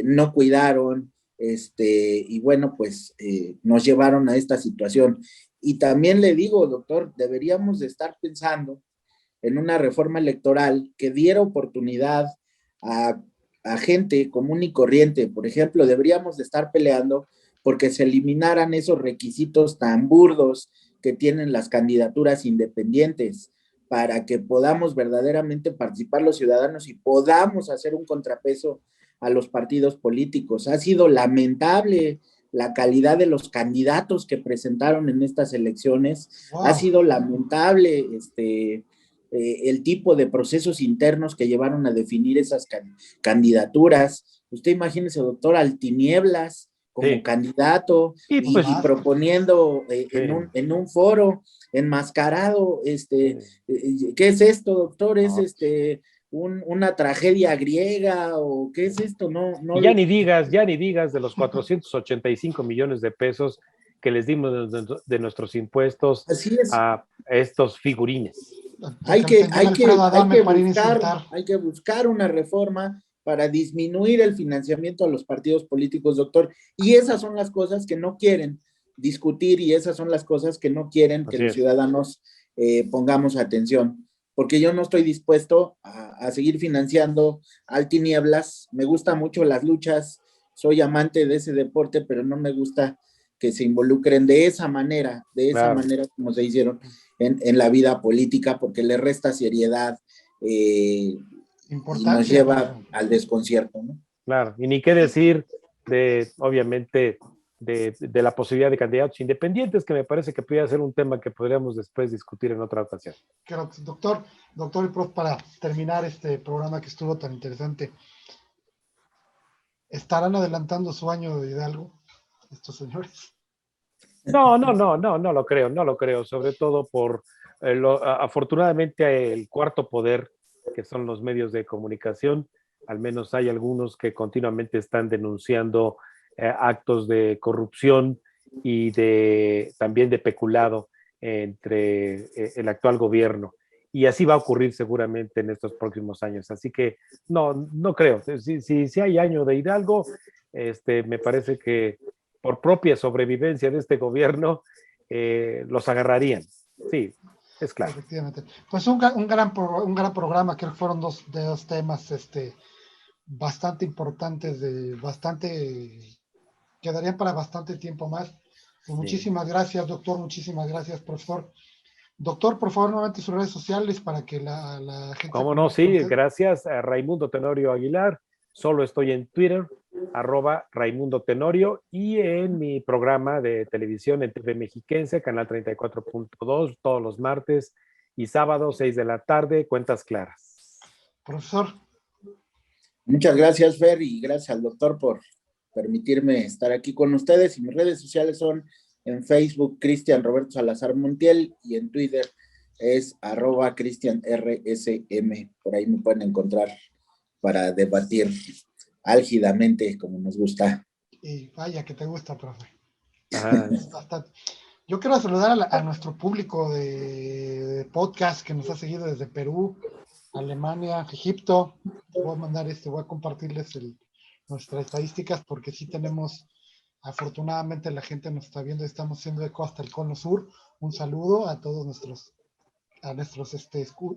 [SPEAKER 3] no cuidaron, y bueno, pues nos llevaron a esta situación. Y también le digo, doctor, deberíamos de estar pensando en una reforma electoral que diera oportunidad a gente común y corriente. Por ejemplo, deberíamos de estar peleando porque se eliminaran esos requisitos tan burdos que tienen las candidaturas independientes para que podamos verdaderamente participar los ciudadanos y podamos hacer un contrapeso a los partidos políticos. Ha sido lamentable la calidad de los candidatos que presentaron en estas elecciones. Wow. Ha sido lamentable el tipo de procesos internos que llevaron a definir esas candidaturas. Usted imagínese, doctor, al tinieblas, como
[SPEAKER 2] Sí.
[SPEAKER 3] candidato
[SPEAKER 2] Y
[SPEAKER 3] y,
[SPEAKER 2] pues,
[SPEAKER 3] y proponiendo
[SPEAKER 2] sí.
[SPEAKER 3] en un foro enmascarado, ¿qué es esto, doctor? ¿Es una tragedia griega o qué es esto?
[SPEAKER 2] Y ya ni digas de los 485 millones de pesos que les dimos de nuestros impuestos
[SPEAKER 3] así es.
[SPEAKER 2] a estos figurines.
[SPEAKER 3] Hay
[SPEAKER 1] El señor Alfredo Adame para ir a insultar.
[SPEAKER 3] hay que buscar una reforma para disminuir el financiamiento a los partidos políticos, doctor. Y esas son las cosas que no quieren discutir y esas son las cosas que no quieren que los ciudadanos pongamos atención. Porque yo no estoy dispuesto a seguir financiando al tinieblas. Me gustan mucho las luchas, soy amante de ese deporte, pero no me gusta que se involucren de esa manera como se hicieron en la vida política, porque le resta seriedad y nos lleva al desconcierto, ¿no?
[SPEAKER 2] Claro, y ni qué decir obviamente, de la posibilidad de candidatos independientes, que me parece que podría ser un tema que podríamos después discutir en otra ocasión.
[SPEAKER 1] Claro, doctor y prof, para terminar este programa que estuvo tan interesante, ¿estarán adelantando su año de Hidalgo estos señores?
[SPEAKER 2] No lo creo, sobre todo por, afortunadamente, el cuarto poder, que son los medios de comunicación. Al menos hay algunos que continuamente están denunciando actos de corrupción y también de peculado entre el actual gobierno. Y así va a ocurrir seguramente en estos próximos años. Así que no creo. Si hay año de Hidalgo, me parece que por propia sobrevivencia de este gobierno, los agarrarían. Sí, es claro.
[SPEAKER 1] Efectivamente. Pues un gran programa, creo que fueron dos temas bastante importantes, quedarían para bastante tiempo más. Pues muchísimas gracias, doctor, muchísimas gracias, profesor. Doctor, por favor, nuevamente sus redes sociales para que la gente...
[SPEAKER 2] ¿Cómo no? Sí, gracias a Raimundo Tenorio Aguilar. Solo estoy en Twitter, @Raimundo Tenorio, y en mi programa de televisión en TV Mexiquense, canal 34.2, todos los martes y sábados, 6 de la tarde, Cuentas Claras.
[SPEAKER 1] Profesor.
[SPEAKER 3] Muchas gracias, Fer, y gracias al doctor por permitirme estar aquí con ustedes. Y mis redes sociales son en Facebook, Cristian Roberto Salazar Montiel, y en Twitter es @CristianRSM. Por ahí me pueden encontrar para debatir álgidamente, como nos gusta.
[SPEAKER 1] Y vaya que te gusta, profe. Bastante. Yo quiero saludar a nuestro público de podcast que nos ha seguido desde Perú, Alemania, Egipto. Voy a compartirles nuestras estadísticas porque sí tenemos, afortunadamente la gente nos está viendo, estamos siendo eco hasta el Cono Sur. Un saludo a todos nuestros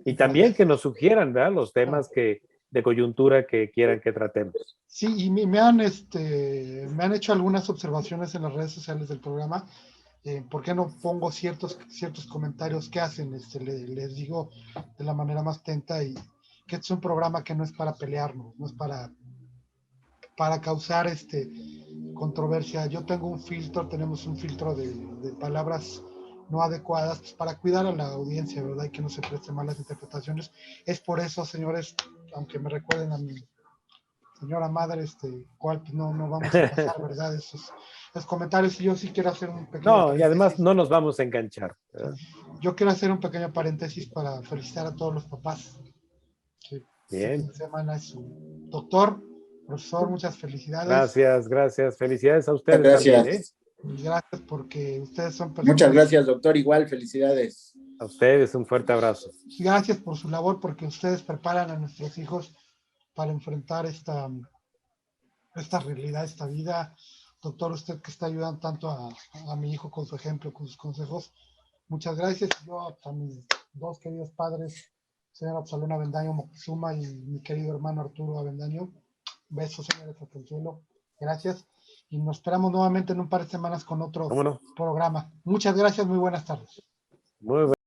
[SPEAKER 2] y también que nos sugieran, ¿verdad?, los temas de coyuntura que quieran que tratemos.
[SPEAKER 1] Sí, y me han hecho algunas observaciones en las redes sociales del programa. ¿Por qué no pongo ciertos comentarios que hacen? Les digo de la manera más atenta y que es un programa que no es para pelearnos, no es para causar controversia. Yo tengo tenemos un filtro de palabras no adecuadas, pues, para cuidar a la audiencia, ¿verdad? Y que no se preste malas interpretaciones. Es por eso, señores, aunque me recuerden a mi señora madre, cual pues no vamos a pasar, ¿verdad? Esos comentarios. Y yo sí quiero hacer un pequeño paréntesis.
[SPEAKER 2] Y además no nos vamos a enganchar, ¿verdad?
[SPEAKER 1] Yo quiero hacer un pequeño paréntesis para felicitar a todos los papás. Bien. Este fin de semana es su doctor, profesor, muchas felicidades.
[SPEAKER 2] Gracias. Felicidades a ustedes
[SPEAKER 3] gracias.
[SPEAKER 2] también,
[SPEAKER 1] Gracias porque ustedes son personas.
[SPEAKER 3] Muchas gracias, doctor. Igual, felicidades.
[SPEAKER 2] A ustedes un fuerte abrazo.
[SPEAKER 1] Gracias por su labor porque ustedes preparan a nuestros hijos para enfrentar esta realidad, esta vida. Doctor, usted que está ayudando tanto a mi hijo con su ejemplo, con sus consejos. Muchas gracias. Yo a mis dos queridos padres, señor Absalón Avendaño Moctezuma y mi querido hermano Arturo Avendaño. Besos, señores, hasta el cielo. Gracias. Y nos esperamos nuevamente en un par de semanas con otro programa. Muchas gracias, muy buenas tardes.
[SPEAKER 2] Muy buenas.